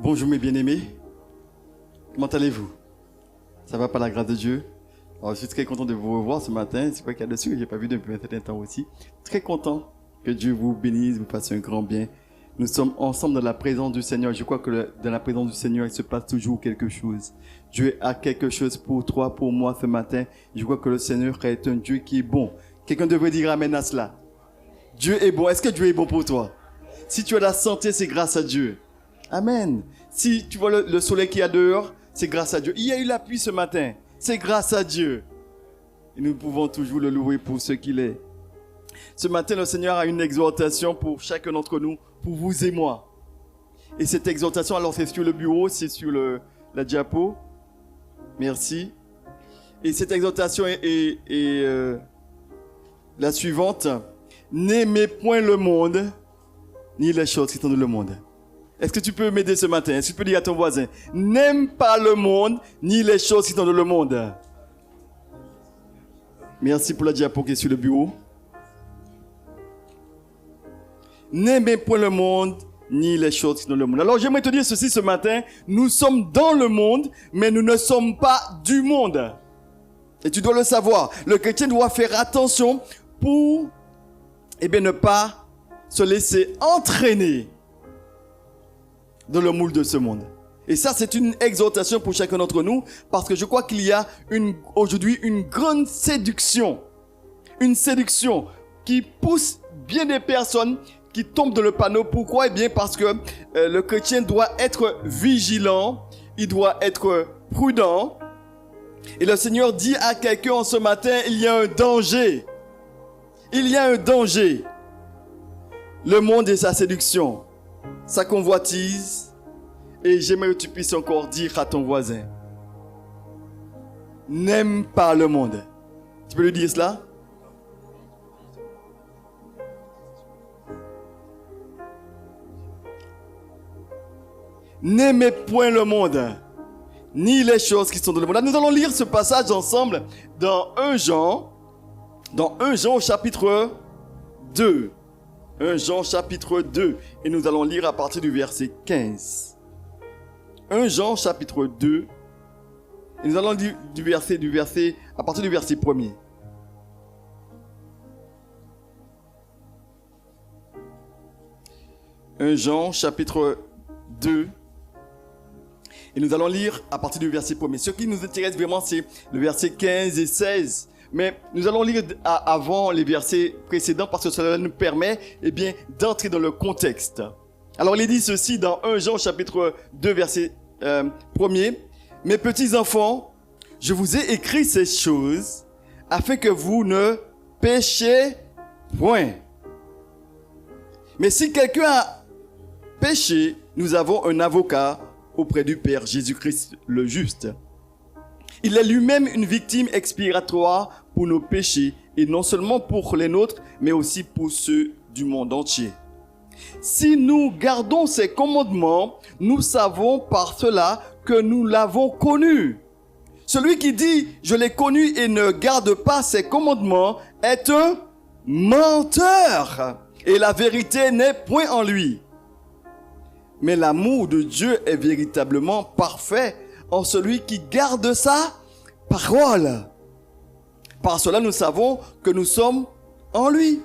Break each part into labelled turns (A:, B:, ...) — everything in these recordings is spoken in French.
A: Bonjour mes bien-aimés, comment allez-vous? Ça va par la grâce de Dieu? Alors, je suis très content de vous revoir ce matin, c'est quoi qu'il y a dessus, je n'ai pas vu depuis un certain temps aussi. Très content que Dieu vous bénisse, vous fasse un grand bien. Nous sommes ensemble dans la présence du Seigneur, je crois que dans la présence du Seigneur, il se passe toujours quelque chose. Dieu a quelque chose pour toi, pour moi ce matin. Je crois que le Seigneur est un Dieu qui est bon. Quelqu'un devrait dire amen à cela. Dieu est bon, est-ce que Dieu est bon pour toi? Si tu as la santé, c'est grâce à Dieu. Amen. Si tu vois le soleil qu'il y a dehors, c'est grâce à Dieu. Il y a eu la pluie ce matin, c'est grâce à Dieu. Et nous pouvons toujours le louer pour ce qu'il est. Ce matin, le Seigneur a une exhortation pour chacun d'entre nous, pour vous et moi. Et cette exhortation, alors c'est sur le bureau, c'est sur la diapo. Merci. Et cette exhortation est la suivante. N'aimez point le monde, ni les choses qui sont dans le monde. Est-ce que tu peux m'aider ce matin? Est-ce que tu peux dire à ton voisin, n'aime pas le monde, ni les choses qui sont dans le monde. Merci pour la diapo qui est sur le bureau. N'aimez point le monde, ni les choses qui sont dans le monde. Alors j'aimerais te dire ceci ce matin, nous sommes dans le monde, mais nous ne sommes pas du monde. Et tu dois le savoir. Le chrétien doit faire attention pour ne pas se laisser entraîner dans le moule de ce monde. Et ça, c'est une exhortation pour chacun d'entre nous, parce que je crois qu'il y a aujourd'hui une grande séduction. Une séduction qui pousse bien des personnes qui tombent dans le panneau. Pourquoi? Eh bien, parce que le chrétien doit être vigilant, il doit être prudent. Et le Seigneur dit à quelqu'un en ce matin, il y a un danger. Il y a un danger. Le monde et sa séduction, sa convoitise, et j'aimerais que tu puisses encore dire à ton voisin, n'aime pas le monde. Tu peux lui dire cela? N'aimez point le monde, ni les choses qui sont dans le monde. Là, nous allons lire ce passage ensemble dans 1 Jean au chapitre 2. 1 Jean chapitre 2. Et nous allons lire à partir du verset 15. 1 Jean chapitre 2. Et nous allons lire à partir du verset 1er. « 1 Jean chapitre 2. Et nous allons lire à partir du verset 1er. Ce qui nous intéresse vraiment, c'est le verset 15 et 16. Mais nous allons lire avant les versets précédents parce que cela nous permet d'entrer dans le contexte. Alors il est dit ceci dans 1 Jean chapitre 2 verset 1er. « Mes petits enfants, je vous ai écrit ces choses afin que vous ne péchiez point. Mais si quelqu'un a péché, nous avons un avocat auprès du Père, Jésus-Christ le juste. Il est lui-même une victime expiatoire pour nos péchés, et non seulement pour les nôtres, mais aussi pour ceux du monde entier. Si nous gardons ses commandements, nous savons par cela que nous l'avons connu. Celui qui dit « Je l'ai connu » et ne garde pas ses commandements est un menteur, et la vérité n'est point en lui. Mais l'amour de Dieu est véritablement parfait en celui qui garde sa parole. Par cela, nous savons que nous sommes en lui.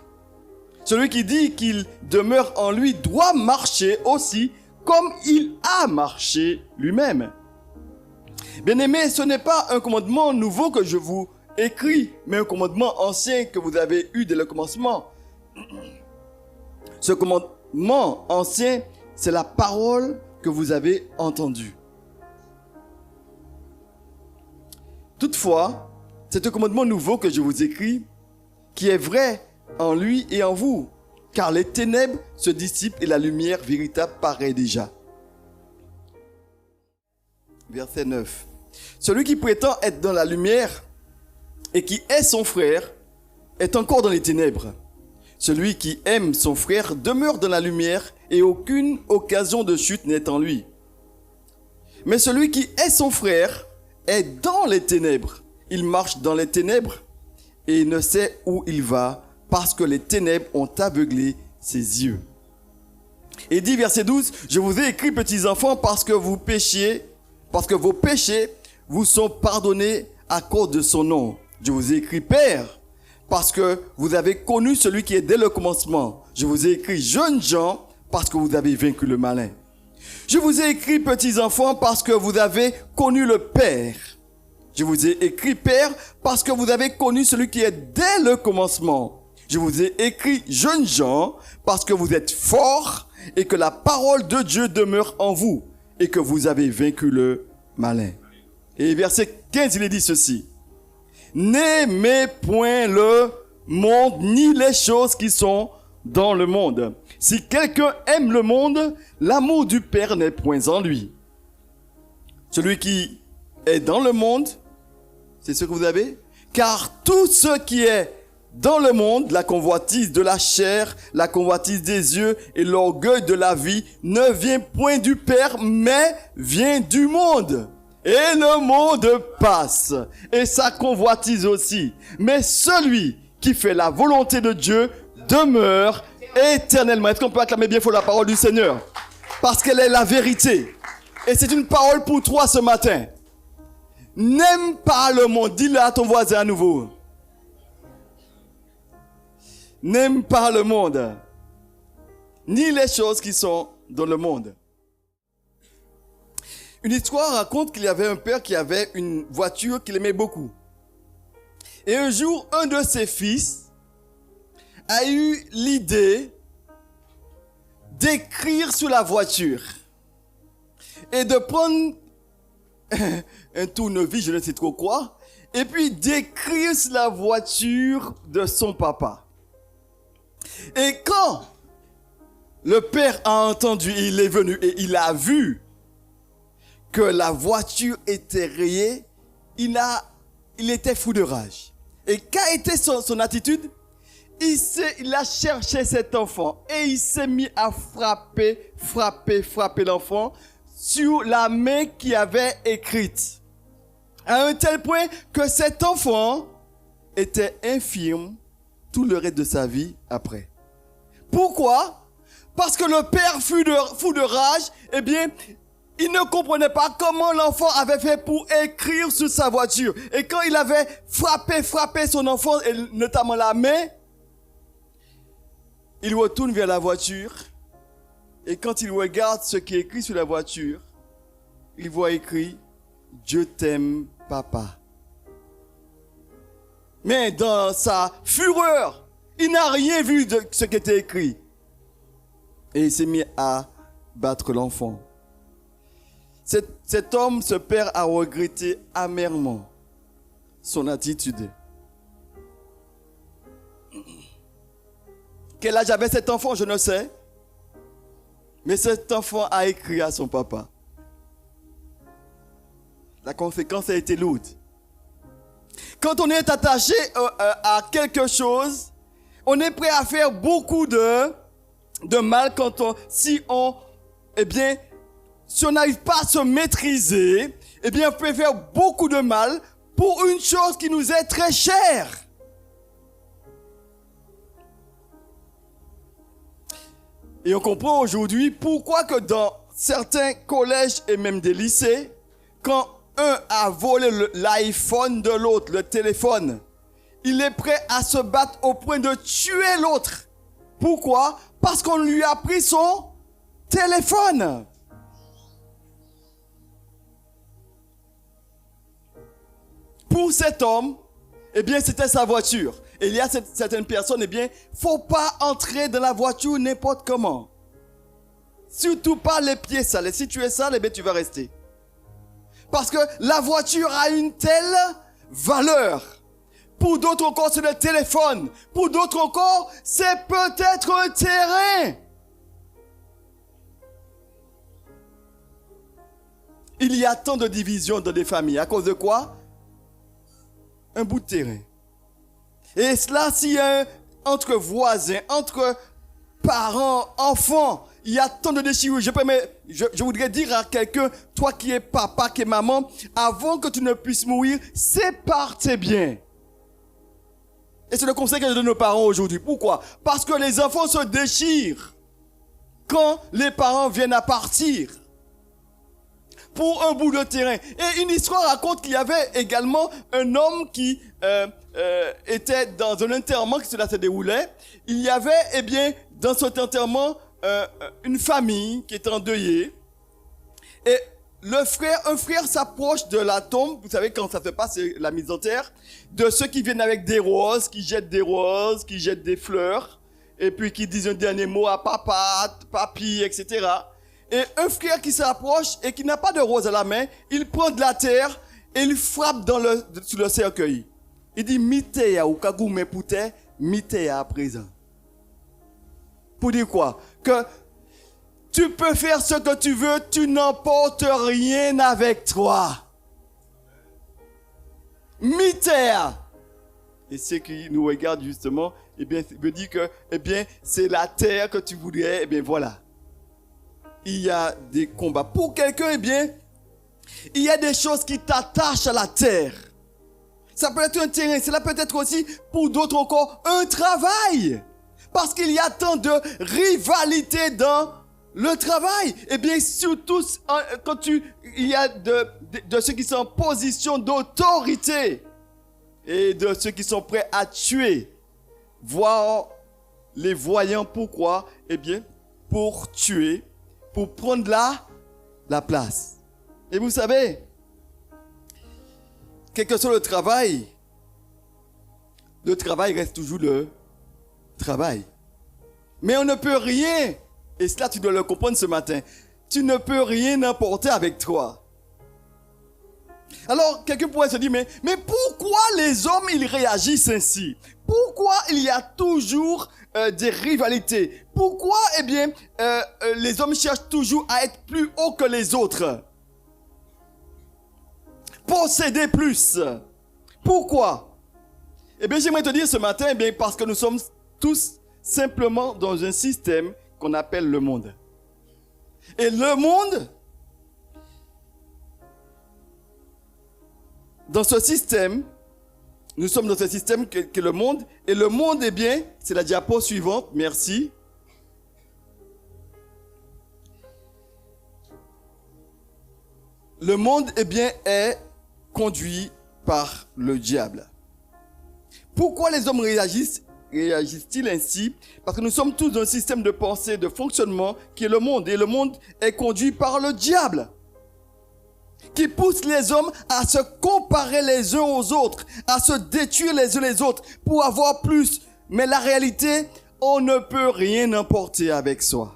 A: Celui qui dit qu'il demeure en lui doit marcher aussi comme il a marché lui-même. Bien-aimés, ce n'est pas un commandement nouveau que je vous écris, mais un commandement ancien que vous avez eu dès le commencement. Ce commandement ancien, c'est la parole que vous avez entendue. Toutefois, c'est un commandement nouveau que je vous écris, qui est vrai en lui et en vous, car les ténèbres se dissipent et la lumière véritable paraît déjà. Verset 9. Celui qui prétend être dans la lumière et qui est son frère est encore dans les ténèbres. Celui qui aime son frère demeure dans la lumière et aucune occasion de chute n'est en lui. Mais celui qui est son frère est dans les ténèbres. Il marche dans les ténèbres et ne sait où il va parce que les ténèbres ont aveuglé ses yeux. Et dit verset 12, je vous ai écrit petits enfants parce que vos péchés vous sont pardonnés à cause de son nom. Je vous ai écrit père parce que vous avez connu celui qui est dès le commencement. Je vous ai écrit jeunes gens parce que vous avez vaincu le malin. Je vous ai écrit petits enfants parce que vous avez connu le Père. Je vous ai écrit père parce que vous avez connu celui qui est dès le commencement. Je vous ai écrit jeunes gens parce que vous êtes forts et que la parole de Dieu demeure en vous et que vous avez vaincu le malin. Et verset 15, il est dit ceci. N'aimez point le monde ni les choses qui sont dans le monde. Si quelqu'un aime le monde, l'amour du Père n'est point en lui. Celui qui est dans le monde, c'est ce que vous avez? Car tout ce qui est dans le monde, la convoitise de la chair, la convoitise des yeux et l'orgueil de la vie, ne vient point du Père, mais vient du monde. Et le monde passe, et sa convoitise aussi. Mais celui qui fait la volonté de Dieu demeure éternellement. Est-ce qu'on peut acclamer bien fort la parole du Seigneur? Parce qu'elle est la vérité. Et c'est une parole pour toi ce matin. N'aime pas le monde. Dis-le à ton voisin à nouveau. N'aime pas le monde, ni les choses qui sont dans le monde. Une histoire raconte qu'il y avait un père qui avait une voiture qu'il aimait beaucoup. Et un jour, un de ses fils a eu l'idée d'écrire sur la voiture et de prendre un tournevis, je ne sais trop quoi, et puis d'écrire sur la voiture de son papa. Et quand le père a entendu, il est venu et il a vu que la voiture était rayée, il était fou de rage. Et quelle était son attitude? Il a cherché cet enfant et il s'est mis à frapper l'enfant sur la main qui avait écrite. À un tel point que cet enfant était infirme tout le reste de sa vie après. Pourquoi? Parce que le père fou de rage, eh bien, il ne comprenait pas comment l'enfant avait fait pour écrire sur sa voiture. Et quand il avait frappé son enfant, et notamment la main, il retourne vers la voiture. Et quand il regarde ce qui est écrit sur la voiture, il voit écrit « Dieu t'aime, papa ». Mais dans sa fureur, il n'a rien vu de ce qui était écrit. Et il s'est mis à battre l'enfant. Cet homme, ce père, a regretté amèrement son attitude. Quel âge avait cet enfant, je ne sais. Mais cet enfant a écrit à son papa. La conséquence a été lourde. Quand on est attaché à quelque chose, on est prêt à faire beaucoup de mal si on n'arrive pas à se maîtriser, eh bien, on peut faire beaucoup de mal pour une chose qui nous est très chère. Et on comprend aujourd'hui pourquoi que dans certains collèges et même des lycées, quand un a volé l'iPhone de l'autre, le téléphone, il est prêt à se battre au point de tuer l'autre. Pourquoi? Parce qu'on lui a pris son téléphone. Pour cet homme, eh bien, c'était sa voiture. Et il y a certaines personnes, eh bien, faut pas entrer dans la voiture n'importe comment. Surtout pas les pieds sales. Et si tu es sale, eh bien, tu vas rester. Parce que la voiture a une telle valeur. Pour d'autres encore, c'est le téléphone. Pour d'autres encore, c'est peut-être un terrain. Il y a tant de divisions dans des familles. À cause de quoi? Un bout de terrain. Et cela, s'il y a entre voisins, entre parents, enfants, il y a tant de déchirures. Je voudrais dire à quelqu'un, toi qui es papa, qui es maman, avant que tu ne puisses mourir, sépare tes biens. Et c'est le conseil que je donne aux parents aujourd'hui. Pourquoi? Parce que les enfants se déchirent. quand les parents viennent à partir pour un bout de terrain. Et une histoire raconte qu'il y avait également un homme qui était dans un enterrement qui cela se déroulait. Il y avait, eh bien, dans cet enterrement, une famille qui était endeuillée. Et un frère s'approche de la tombe. Vous savez, quand ça se passe, c'est la mise en terre. De ceux qui viennent avec des roses, qui jettent des fleurs. Et puis qui disent un dernier mot à papa, papy, etc. Et un frère qui s'approche et qui n'a pas de rose à la main, il prend de la terre et il frappe sur le cercueil. Il dit, mitéa ou kagoume pouté, mitéa à présent. Pour dire quoi? Que tu peux faire ce que tu veux, tu n'emportes rien avec toi. Mitéa. Et ceux qui nous regardent justement, eh bien, veut dire que, eh bien, c'est la terre que tu voudrais, eh bien, voilà. Il y a des combats. Pour quelqu'un, eh bien, il y a des choses qui t'attachent à la terre. Ça peut être un terrain, cela peut être aussi, pour d'autres encore, un travail. Parce qu'il y a tant de rivalité dans le travail. Eh bien, surtout, quand il y a de ceux qui sont en position d'autorité et de ceux qui sont prêts à tuer, voire les voyants, pourquoi? Eh bien, pour tuer, pour prendre la place. Et vous savez, quel que soit le travail reste toujours le travail. Mais on ne peut rien, et cela tu dois le comprendre ce matin, tu ne peux rien emporter avec toi. Alors, quelqu'un pourrait se dire, mais pourquoi les hommes, ils réagissent ainsi? Pourquoi il y a toujours des rivalités? Pourquoi, eh bien, les hommes cherchent toujours à être plus haut que les autres? Posséder plus. Pourquoi? Eh bien, j'aimerais te dire ce matin, eh bien, parce que nous sommes tous simplement dans un système qu'on appelle le monde. Et le monde, dans ce système, nous sommes dans ce système que le monde, et le monde, eh bien, c'est la diapo suivante, merci. Le monde, eh bien, est conduit par le diable. Pourquoi les hommes réagissent-ils ainsi? Parce que nous sommes tous dans un système de pensée, de fonctionnement qui est le monde, et le monde est conduit par le diable, qui pousse les hommes à se comparer les uns aux autres, à se détruire les uns les autres pour avoir plus. Mais la réalité, on ne peut rien emporter avec soi.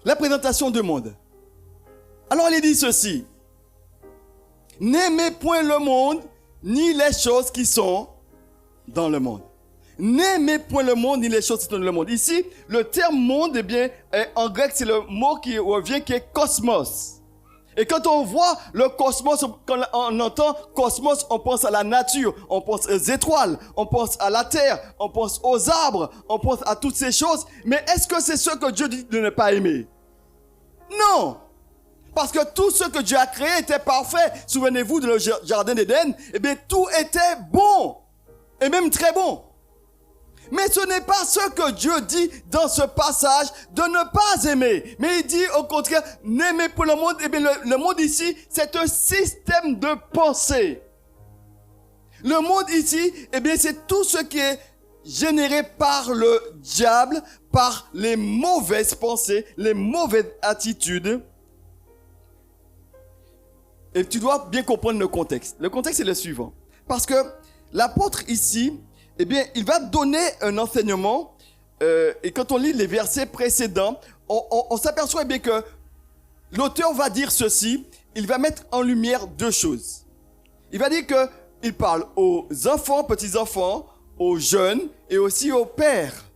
A: La présentation du monde. Alors il dit ceci: n'aimez point le monde, ni les choses qui sont dans le monde. N'aimez point le monde, ni les choses qui sont dans le monde. Ici, le terme monde, eh bien, en grec, c'est le mot qui revient, qui est cosmos. Et quand on voit le cosmos, quand on entend cosmos, on pense à la nature, on pense aux étoiles, on pense à la terre, on pense aux arbres, on pense à toutes ces choses. Mais est-ce que c'est ce que Dieu dit de ne pas aimer? Non! Parce que tout ce que Dieu a créé était parfait. Souvenez-vous de le jardin d'Éden. Eh bien, tout était bon. Et même très bon. Mais ce n'est pas ce que Dieu dit dans ce passage de ne pas aimer. Mais il dit au contraire, n'aimez pas le monde. Eh bien, le monde ici, c'est un système de pensée. Le monde ici, eh bien, c'est tout ce qui est généré par le diable, par les mauvaises pensées, les mauvaises attitudes. Et tu dois bien comprendre le contexte. Le contexte est le suivant. Parce que l'apôtre ici, eh bien, il va donner un enseignement. Et quand on lit les versets précédents, on s'aperçoit bien que l'auteur va dire ceci. Il va mettre en lumière deux choses. Il va dire qu'il parle aux enfants, petits-enfants, aux jeunes et aussi aux pères.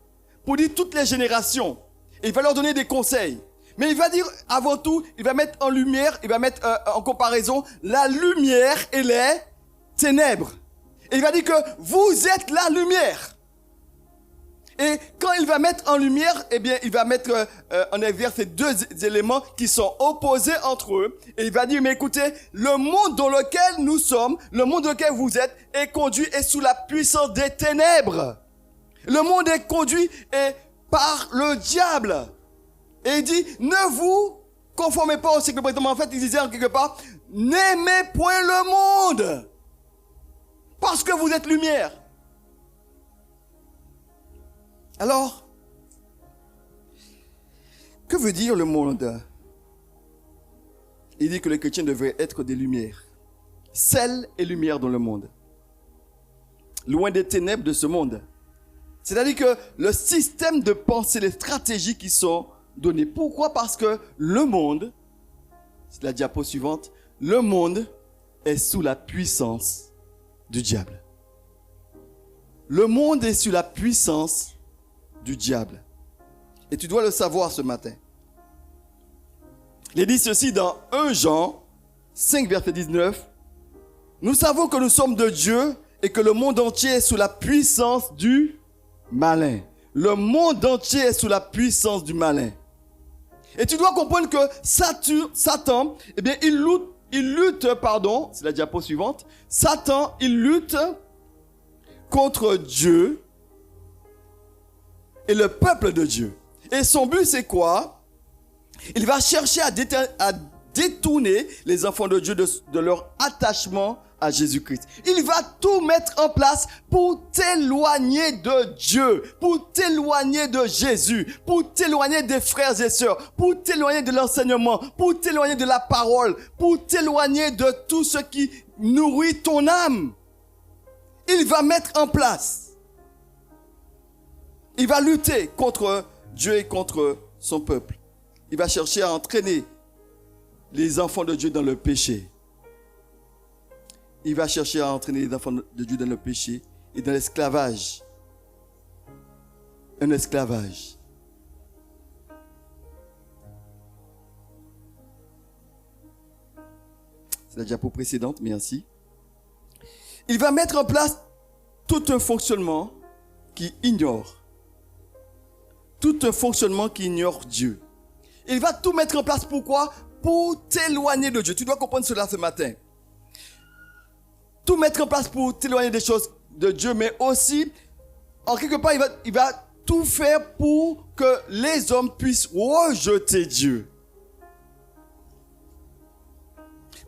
A: Pour dire toutes les générations. Et il va leur donner des conseils. Mais il va dire, avant tout, il va mettre en lumière, il va mettre en comparaison la lumière et les ténèbres. Et il va dire que vous êtes la lumière. Et quand il va mettre en lumière, eh bien, il va mettre en exergue ces deux éléments qui sont opposés entre eux. Et il va dire, mais écoutez, le monde dans lequel nous sommes, le monde dans lequel vous êtes, est conduit et sous la puissance des ténèbres. Le monde est conduit et par le diable. Et il dit, ne vous conformez pas au siècle précédent. En fait, il disait en quelque part, n'aimez point le monde, parce que vous êtes lumière. Alors, que veut dire le monde? Il dit que les chrétiens devraient être des lumières. Sel et lumière dans le monde. Loin des ténèbres de ce monde. C'est-à-dire que le système de pensée, les stratégies qui sont données. Pourquoi? Parce que le monde, c'est la diapo suivante, le monde est sous la puissance du diable. Le monde est sous la puissance du diable. Et tu dois le savoir ce matin. Il dit ceci dans 1 Jean 5, verset 19. Nous savons que nous sommes de Dieu et que le monde entier est sous la puissance du malin. Le monde entier est sous la puissance du malin. Et tu dois comprendre que Satan, eh bien, il lutte, c'est la diapo suivante. Satan, il lutte contre Dieu et le peuple de Dieu. Et son but, c'est quoi? Il va chercher à détourner les enfants de Dieu de leur attachement à Jésus-Christ. Il va tout mettre en place pour t'éloigner de Dieu, pour t'éloigner de Jésus, pour t'éloigner des frères et sœurs, pour t'éloigner de l'enseignement, pour t'éloigner de la parole, pour t'éloigner de tout ce qui nourrit ton âme. Il va mettre en place. Il va lutter contre Dieu et contre son peuple. Il va chercher à entraîner les enfants de Dieu dans le péché. Il va chercher à entraîner les enfants de Dieu dans le péché et dans l'esclavage. Un esclavage. C'est la diapo précédente, merci. Il va mettre en place tout un fonctionnement qui ignore. Tout un fonctionnement qui ignore Dieu. Il va tout mettre en place. Pourquoi? Pour t'éloigner de Dieu. Tu dois comprendre cela ce matin. Tout mettre en place pour t'éloigner des choses de Dieu, mais aussi, en quelque part, il va tout faire pour que les hommes puissent rejeter Dieu.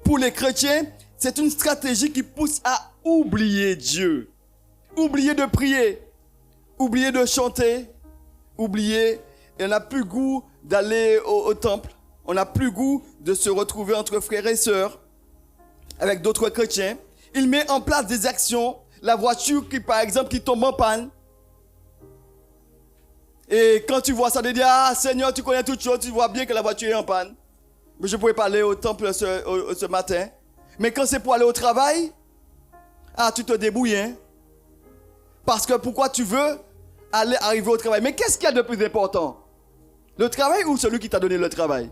A: Pour les chrétiens, c'est une stratégie qui pousse à oublier Dieu. Oublier de prier. Oublier de chanter. Oublier. Et on n'a plus goût d'aller au temple. On n'a plus goût de se retrouver entre frères et sœurs avec d'autres chrétiens. Il met en place des actions. La voiture qui, par exemple, qui tombe en panne. Et quand tu vois ça, tu dis, ah Seigneur, tu connais toutes choses, tu vois bien que la voiture est en panne. Mais je ne pouvais pas aller au temple ce matin. Mais quand c'est pour aller au travail, ah, tu te débrouilles, hein. Parce que pourquoi tu veux arriver au travail? Mais qu'est-ce qu'il y a de plus important? Le travail ou celui qui t'a donné le travail?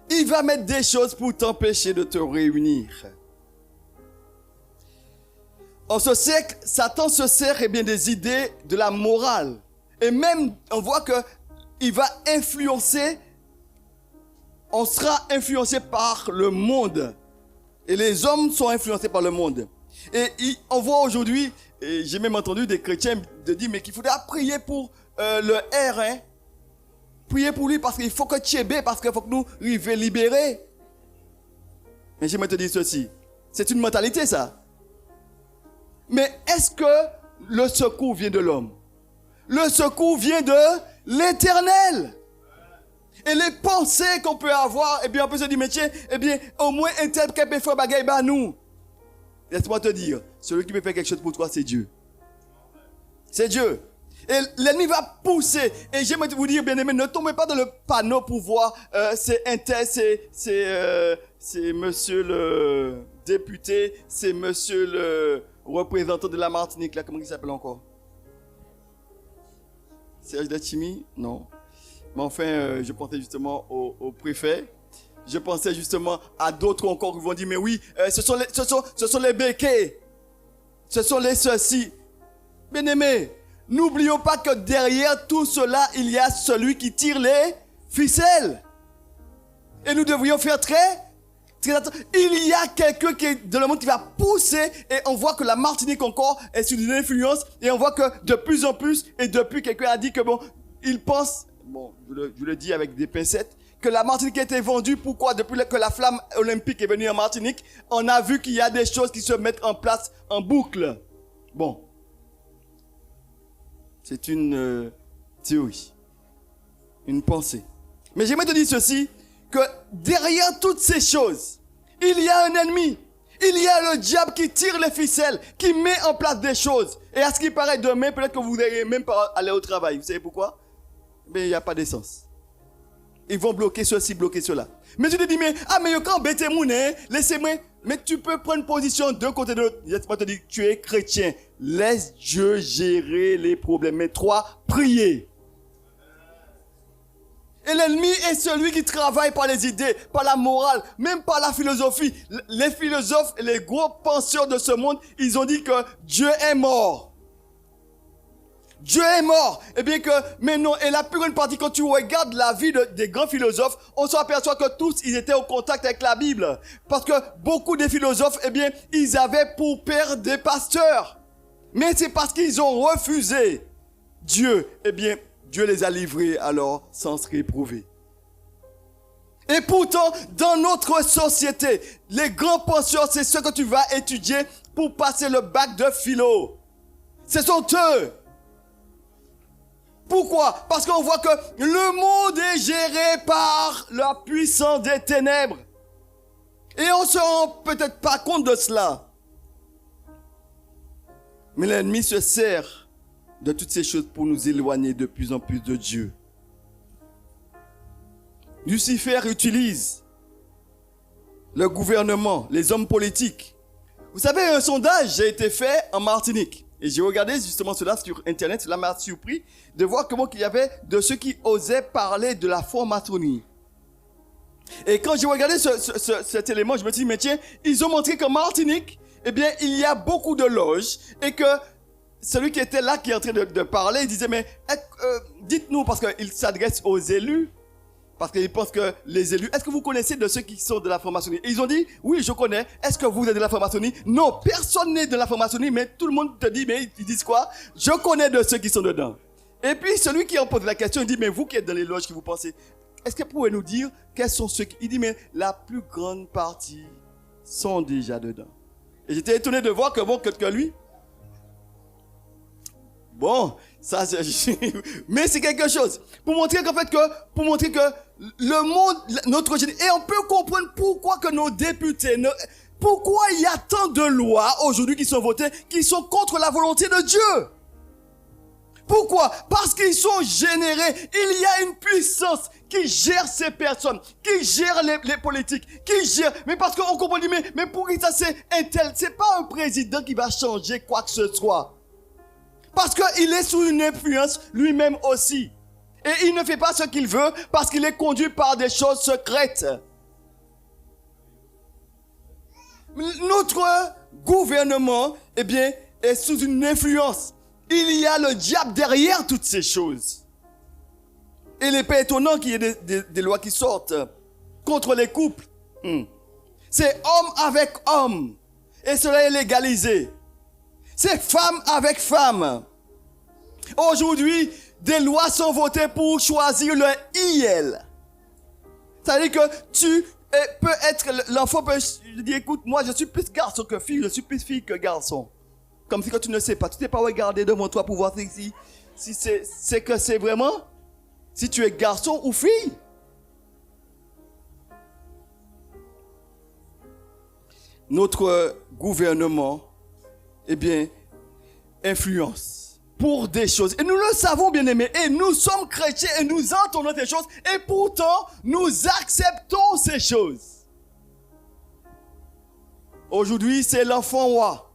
A: Il va mettre des choses pour t'empêcher de te réunir. En ce siècle, Satan se sert des idées de la morale. Et même, on voit qu'il va influencer, on sera influencé par le monde. Et les hommes sont influencés par le monde. Et on voit aujourd'hui, et j'ai même entendu des chrétiens dire, mais qu'il faudra prier pour le R, hein. Priez pour lui parce qu'il faut que Tchébé, parce qu'il faut que nous arrivions libérer. Mais j'aimerais te dire ceci. C'est une mentalité, ça. Mais est-ce que le secours vient de l'homme? Le secours vient de l'Éternel. Et les pensées qu'on peut avoir, eh bien, on peut se dire, mais tiens, eh bien, au moins, un tel qui peut faire bagaille, bah, nous. Laisse-moi te dire, celui qui peut faire quelque chose pour toi, c'est Dieu. C'est Dieu. Et l'ennemi va pousser. Et j'aimerais vous dire, bien aimé, ne tombez pas dans le panneau pour voir, c'est un tel, c'est monsieur le député, c'est monsieur le représentant de la Martinique, là, comment il s'appelle encore? Serge Dachimi? Non. Mais enfin, je pensais justement au préfet. Je pensais justement à d'autres encore qui vont dire, mais oui, ce sont les béquets. Ce sont les ceux-ci. Bien aimés, n'oublions pas que derrière tout cela, il y a celui qui tire les ficelles. Et nous devrions faire très, Il y a quelqu'un qui est dans le monde qui va pousser et on voit que la Martinique encore est sous une influence et on voit que de plus en plus et depuis quelqu'un a dit que bon, il pense, bon, je le dis avec des pincettes, que la Martinique a été vendue. Pourquoi? Depuis que la flamme olympique est venue en Martinique, on a vu qu'il y a des choses qui se mettent en place en boucle. Bon. C'est une théorie. Une pensée. Mais j'aimerais te dire ceci, que derrière toutes ces choses, il y a un ennemi. Il y a le diable qui tire les ficelles, qui met en place des choses. Et à ce qui paraît demain, peut-être que vous n'allez même pas aller au travail. Vous savez pourquoi? Mais il n'y a pas d'essence. Ils vont bloquer ceci, bloquer cela. Mais tu te dis, mais quand bête laissez-moi. Mais tu peux prendre position d'un côté de l'autre. Laisse-moi te dire, tu es chrétien. Laisse Dieu gérer les problèmes. Mais toi, priez. Et l'ennemi est celui qui travaille par les idées, par la morale, même par la philosophie. Les philosophes et les gros penseurs de ce monde, ils ont dit que Dieu est mort. Dieu est mort. Et bien que, mais non, et la plus grande partie, quand tu regardes la vie des grands philosophes, on s'aperçoit que tous, ils étaient au contact avec la Bible. Parce que beaucoup des philosophes, eh bien, ils avaient pour père des pasteurs. Mais c'est parce qu'ils ont refusé Dieu, eh bien, Dieu les a livrés à leur sens réprouvé. Et pourtant, dans notre société, les grands penseurs, c'est ceux que tu vas étudier pour passer le bac de philo. Ce sont eux. Pourquoi? Parce qu'on voit que le monde est géré par la puissance des ténèbres. Et on ne se rend peut-être pas compte de cela. Mais l'ennemi se sert de toutes ces choses pour nous éloigner de plus en plus de Dieu. Lucifer utilise le gouvernement, les hommes politiques. Vous savez, un sondage a été fait en Martinique. Et j'ai regardé justement cela sur Internet. Cela m'a surpris de voir comment il y avait de ceux qui osaient parler de la franc-maçonnerie. Et quand j'ai regardé cet élément, je me suis dit, mais tiens, ils ont montré qu'en Martinique, eh bien, il y a beaucoup de loges et que celui qui était là, qui est en train de parler, il disait, mais dites-nous, parce qu'il s'adresse aux élus, parce qu'il pense que les élus, est-ce que vous connaissez de ceux qui sont de la franc-maçonnerie? Et ils ont dit, oui, je connais. Est-ce que vous êtes de la franc-maçonnerie? Non, personne n'est de la franc-maçonnerie, mais tout le monde te dit, mais ils disent quoi? Je connais de ceux qui sont dedans. Et puis, celui qui en pose la question, il dit, mais vous qui êtes dans les loges, qui vous pensez, est-ce que vous pouvez nous dire quels sont ceux qui... Il dit, mais la plus grande partie sont déjà dedans. Et j'étais étonné de voir que bon, que lui... Bon, ça c'est... Mais c'est quelque chose. Pour montrer qu'en fait que le monde, notre génération... Et on peut comprendre pourquoi que nos députés... Pourquoi il y a tant de lois aujourd'hui qui sont votées, qui sont contre la volonté de Dieu. Pourquoi? Parce qu'ils sont générés. Il y a une puissance qui gère ces personnes, qui gère les politiques, qui gère... Mais parce qu'on comprend, mais pour qui ça c'est un tel... C'est pas un président qui va changer quoi que ce soit. Parce qu'il est sous une influence lui-même aussi. Et il ne fait pas ce qu'il veut parce qu'il est conduit par des choses secrètes. Notre gouvernement, eh bien, est sous une influence. Il y a le diable derrière toutes ces choses. Et il n'est pas étonnant qu'il y ait des lois qui sortent contre les couples. C'est homme avec homme. Et cela est légalisé. C'est femme avec femme. Aujourd'hui, des lois sont votées pour choisir le IL. Ça veut dire que tu peux être... L'enfant peut dire, écoute, moi je suis plus garçon que fille, je suis plus fille que garçon. Comme si que tu ne sais pas. Tu t'es pas regardé devant toi pour voir si c'est que c'est vraiment... Si tu es garçon ou fille. Notre gouvernement, eh bien, influence pour des choses. Et nous le savons, bien aimés. Et nous sommes chrétiens et nous entendons ces choses. Et pourtant, nous acceptons ces choses. Aujourd'hui, c'est l'enfant roi.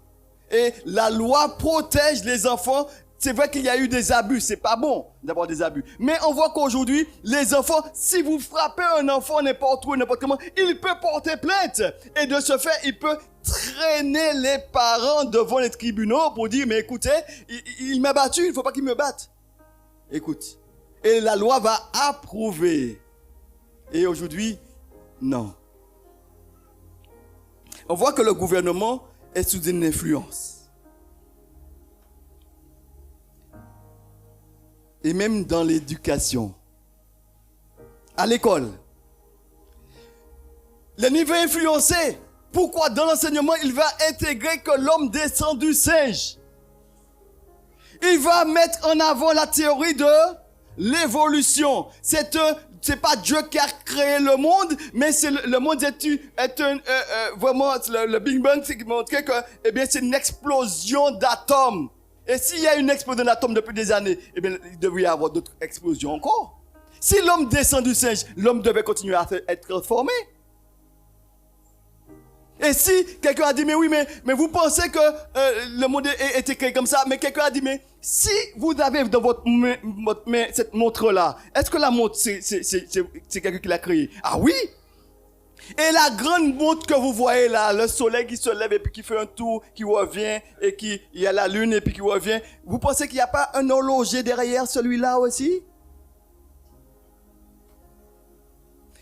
A: Et la loi protège les enfants. C'est vrai qu'il y a eu des abus. C'est pas bon d'avoir des abus. Mais on voit qu'aujourd'hui, les enfants, si vous frappez un enfant n'importe où, n'importe comment, il peut porter plainte. Et de ce fait, il peut traîner les parents devant les tribunaux pour dire, mais écoutez, il m'a battu, il ne faut pas qu'il me batte. Écoute. Et la loi va approuver. Et aujourd'hui, non. on voit que le gouvernement est sous une influence. Et même dans l'éducation, à l'école, le niveau est influencé. Pourquoi dans l'enseignement, il va intégrer que l'homme descend du singe? Il va mettre en avant la théorie de l'évolution. C'est pas Dieu qui a créé le monde, mais c'est le monde vraiment le Big Bang qui montrait que c'est une explosion d'atomes. Et s'il y a une explosion d'atomes depuis des années, il devrait y avoir d'autres explosions encore. Si l'homme descend du singe, l'homme devait continuer à être transformé. Et si quelqu'un a dit, mais oui, mais vous pensez que le monde était créé comme ça, mais quelqu'un a dit, mais si vous avez dans votre main cette montre-là, est-ce que la montre, c'est quelqu'un qui l'a créée? Ah oui! Et la grande montre que vous voyez là, le soleil qui se lève et puis qui fait un tour, qui revient, et il y a la lune et puis qui revient, vous pensez qu'il n'y a pas un horloger derrière celui-là aussi?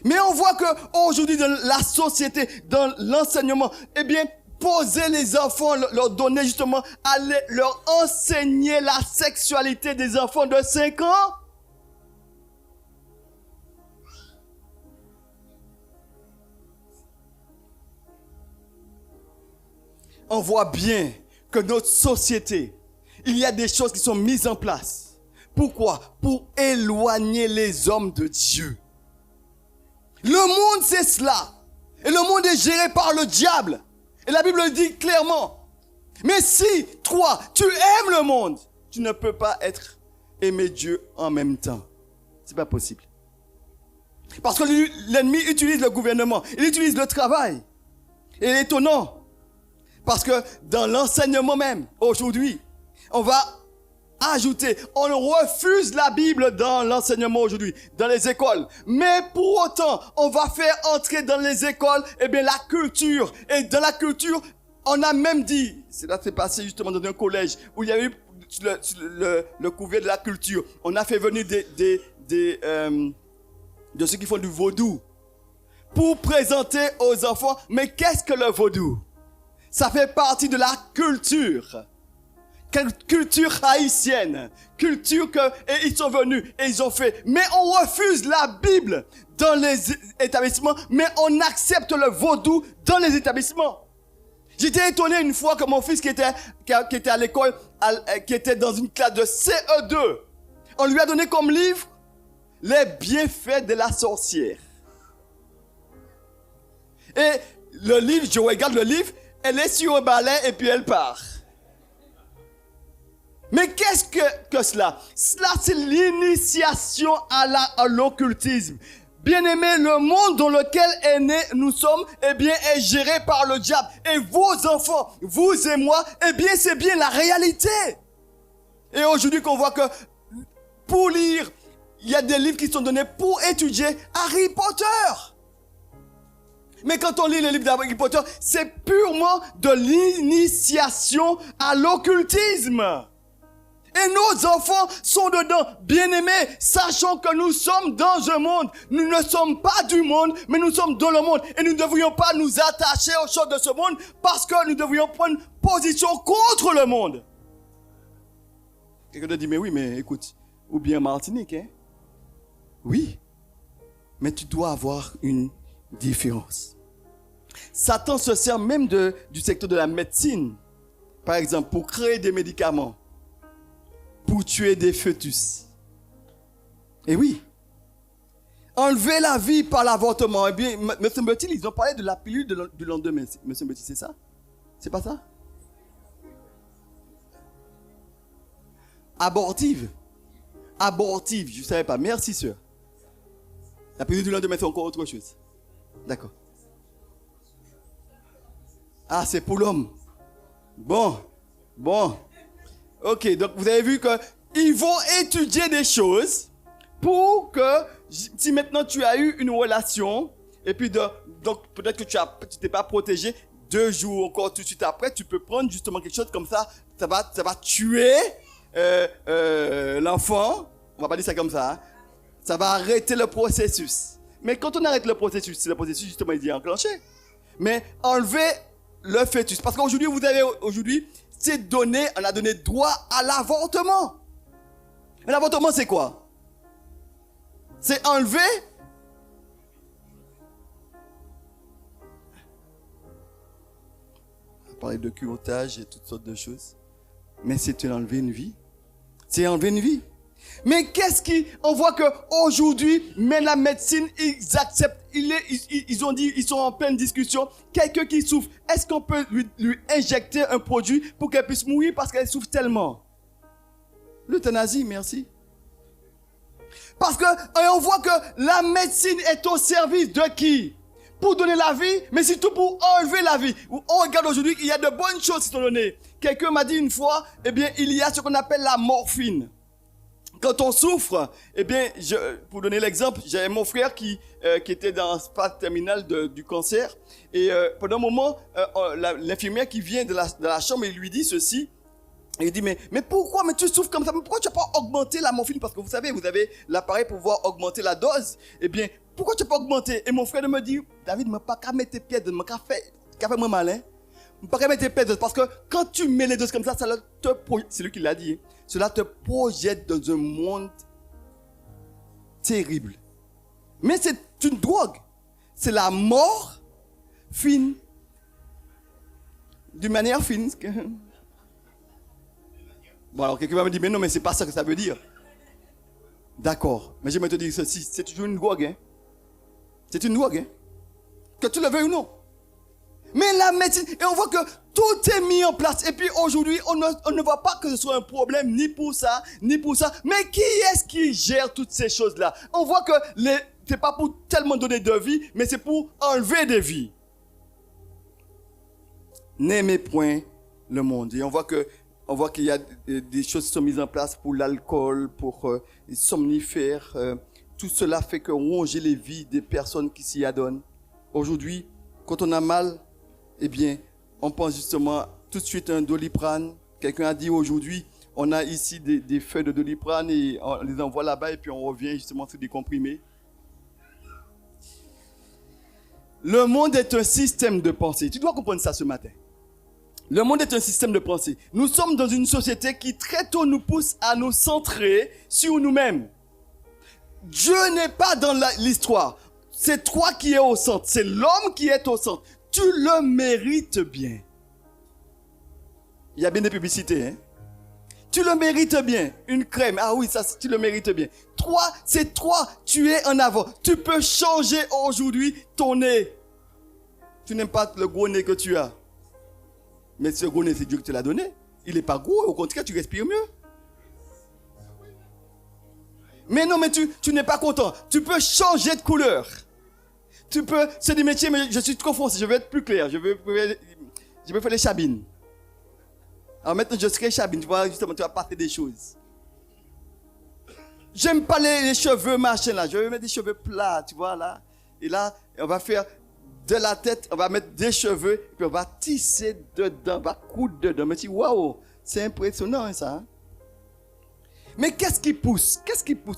A: Mais on voit que aujourd'hui dans la société, dans l'enseignement, poser les enfants, leur donner justement, aller leur enseigner la sexualité des enfants de 5 ans. On voit bien que notre société, il y a des choses qui sont mises en place. Pourquoi? Pour éloigner les hommes de Dieu. Le monde, c'est cela. Et le monde est géré par le diable. Et la Bible le dit clairement. Mais si, toi, tu aimes le monde, tu ne peux pas aimer Dieu en même temps. C'est pas possible. Parce que l'ennemi utilise le gouvernement. Il utilise le travail. Et il est étonnant. Parce que dans l'enseignement même, aujourd'hui, on va ajouter, on refuse la Bible dans l'enseignement aujourd'hui, dans les écoles. Mais pour autant, on va faire entrer dans les écoles, la culture. Et dans la culture, on a même dit, cela s'est passé justement dans un collège où il y a eu le couvert de la culture. On a fait venir de ceux qui font du vaudou pour présenter aux enfants. Mais qu'est-ce que le vaudou? Ça fait partie de la culture. Culture haïtienne, et ils sont venus et ils ont fait. Mais on refuse la Bible dans les établissements, mais on accepte le vaudou dans les établissements. J'étais étonné une fois que mon fils qui était à l'école, qui était dans une classe de CE2, on lui a donné comme livre les bienfaits de la sorcière. Et le livre, je regarde le livre, elle est sur un balai et puis elle part. Mais qu'est-ce que cela? Cela, c'est l'initiation à l'occultisme. Bien-aimés, le monde dans lequel nous sommes, est géré par le diable. Et vos enfants, vous et moi, c'est bien la réalité. Et aujourd'hui qu'on voit que pour lire, il y a des livres qui sont donnés pour étudier Harry Potter. Mais quand on lit les livres d'Harry Potter, c'est purement de l'initiation à l'occultisme. Et nos enfants sont dedans. Bien-aimés, sachant que nous sommes dans un monde. Nous ne sommes pas du monde, mais nous sommes dans le monde. Et nous ne devrions pas nous attacher aux choses de ce monde parce que nous devrions prendre position contre le monde. Quelqu'un te dit, mais oui, mais écoute, ou bien Martinique, hein? Oui, mais tu dois avoir une différence. Satan se sert même du secteur de la médecine, par exemple, pour créer des médicaments, pour tuer des fœtus. Et oui, enlever la vie par l'avortement. Eh bien, me semble-t-il, ils ont parlé de la pilule du lendemain. Me semble-t-il, c'est ça? C'est pas ça? Abortive, je ne savais pas. Merci, sœur. La pilule du lendemain, c'est encore autre chose. D'accord. Ah, c'est pour l'homme. Bon. Ok, donc vous avez vu qu'ils vont étudier des choses pour que, si maintenant tu as eu une relation, et puis donc peut-être que tu t'es pas protégé, 2 jours encore tout de suite après, tu peux prendre justement quelque chose comme ça, ça va tuer l'enfant, on va pas dire ça comme ça, hein. Ça va arrêter le processus. Mais quand on arrête le processus, c'est le processus justement il est enclenché. Mais enlever le fœtus. Parce qu'aujourd'hui, on a donné droit à l'avortement. Mais l'avortement, c'est quoi? C'est enlever. On va parler de curettage et toutes sortes de choses. Mais c'est enlever une vie. C'est enlever une vie. Mais on voit qu'aujourd'hui, même la médecine, ils acceptent, ils ont dit, ils sont en pleine discussion. Quelqu'un qui souffre, est-ce qu'on peut lui injecter un produit pour qu'elle puisse mourir parce qu'elle souffre tellement? L'euthanasie, merci. Parce on voit que la médecine est au service de qui? Pour donner la vie, mais surtout pour enlever la vie. On regarde aujourd'hui qu'il y a de bonnes choses qui sont données. Quelqu'un m'a dit une fois, eh bien, il y a ce qu'on appelle la morphine. Quand on souffre, eh bien, pour donner l'exemple, j'avais mon frère qui était dans la phase terminale du cancer. Et pendant un moment, l'infirmière qui vient de la chambre, il lui dit ceci. Il dit, mais pourquoi tu souffres comme ça? Mais pourquoi tu n'as pas augmenté la morphine? Parce que vous savez, vous avez l'appareil pour pouvoir augmenter la dose. Eh bien, pourquoi tu n'as pas augmenté? Et mon frère me dit, David, je ne pas mettre tes pieds, je ne pas faire moi malin. Je ne pas mettre tes pieds, parce que quand tu mets les doses comme ça, c'est lui qui l'a dit, cela te projette dans un monde terrible. Mais c'est une drogue. C'est la mort fine. D'une manière fine. Bon, alors quelqu'un va me dire, mais non, mais c'est pas ça que ça veut dire. D'accord. Mais je vais te dire ceci, c'est toujours une drogue. Hein? C'est une drogue. Hein? Que tu le veuilles ou non. Mais la médecine, et on voit que tout est mis en place. Et puis aujourd'hui, on ne voit pas que ce soit un problème ni pour ça, ni pour ça. Mais qui est-ce qui gère toutes ces choses-là? On voit que c'est pas pour tellement donner de vie, mais c'est pour enlever des vies. N'aimez point le monde. Et on voit qu'il y a des choses qui sont mises en place pour l'alcool, pour les somnifères. Tout cela fait que ronger les vies des personnes qui s'y adonnent. Aujourd'hui, quand on a mal, eh bien, on pense justement tout de suite à un Doliprane. Quelqu'un a dit aujourd'hui, on a ici des feuilles de Doliprane et on les envoie là-bas et puis on revient justement sur des comprimés. Le monde est un système de pensée. Tu dois comprendre ça ce matin. Le monde est un système de pensée. Nous sommes dans une société qui très tôt nous pousse à nous centrer sur nous-mêmes. Dieu n'est pas dans l'histoire. C'est toi qui es au centre. C'est l'homme qui est au centre. Tu le mérites bien. Il y a bien des publicités, hein? Tu le mérites bien. Une crème. Ah oui, ça, tu le mérites bien. C'est toi. Tu es en avant. Tu peux changer aujourd'hui ton nez. Tu n'aimes pas le gros nez que tu as. Mais ce gros nez, c'est Dieu qui te l'a donné. Il n'est pas gros. Au contraire, tu respires mieux. Mais non, mais tu n'es pas content. Tu peux changer de couleur. C'est des métiers, mais je suis trop foncé. Je vais être plus clair. Je vais faire les chabines. Alors maintenant, je serai chabine. Tu vois, justement, tu vas passer des choses. J'aime pas les cheveux, machin, là. Je vais mettre des cheveux plats, tu vois, là. Et là, on va faire de la tête, on va mettre des cheveux, puis on va tisser dedans, on va coudre dedans. Mais tu dis, waouh, c'est impressionnant, ça. Hein? Mais qu'est-ce qui pousse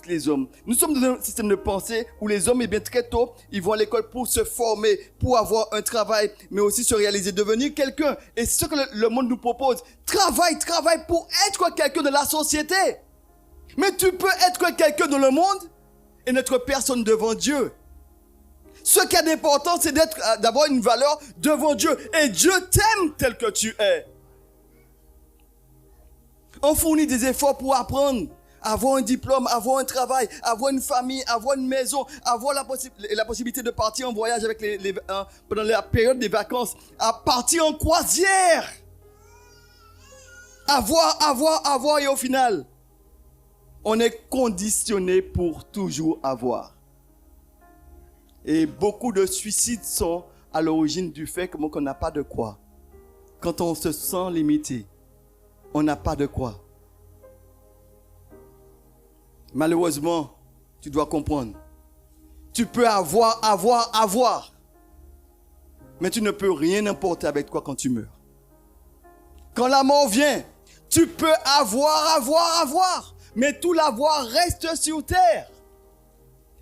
A: les hommes? Nous sommes dans un système de pensée où les hommes, eh bien, très tôt, ils vont à l'école pour se former, pour avoir un travail, mais aussi se réaliser, devenir quelqu'un. Et c'est ce que le monde nous propose. Travaille pour être quelqu'un de la société. Mais tu peux être quelqu'un dans le monde et n'être personne devant Dieu. Ce qui est important, c'est d'avoir une valeur devant Dieu. Et Dieu t'aime tel que tu es. On fournit des efforts pour apprendre, avoir un diplôme, avoir un travail, avoir une famille, avoir une maison, avoir la possibilité de partir en voyage avec pendant la période des vacances, à partir en croisière. Avoir et au final, on est conditionné pour toujours avoir. Et beaucoup de suicides sont à l'origine du fait qu'on n'a pas de quoi. Quand on se sent limité, on n'a pas de quoi. Malheureusement, tu dois comprendre. Tu peux avoir. Mais tu ne peux rien emporter avec toi quand tu meurs. Quand la mort vient, tu peux avoir. Mais tout l'avoir reste sur terre.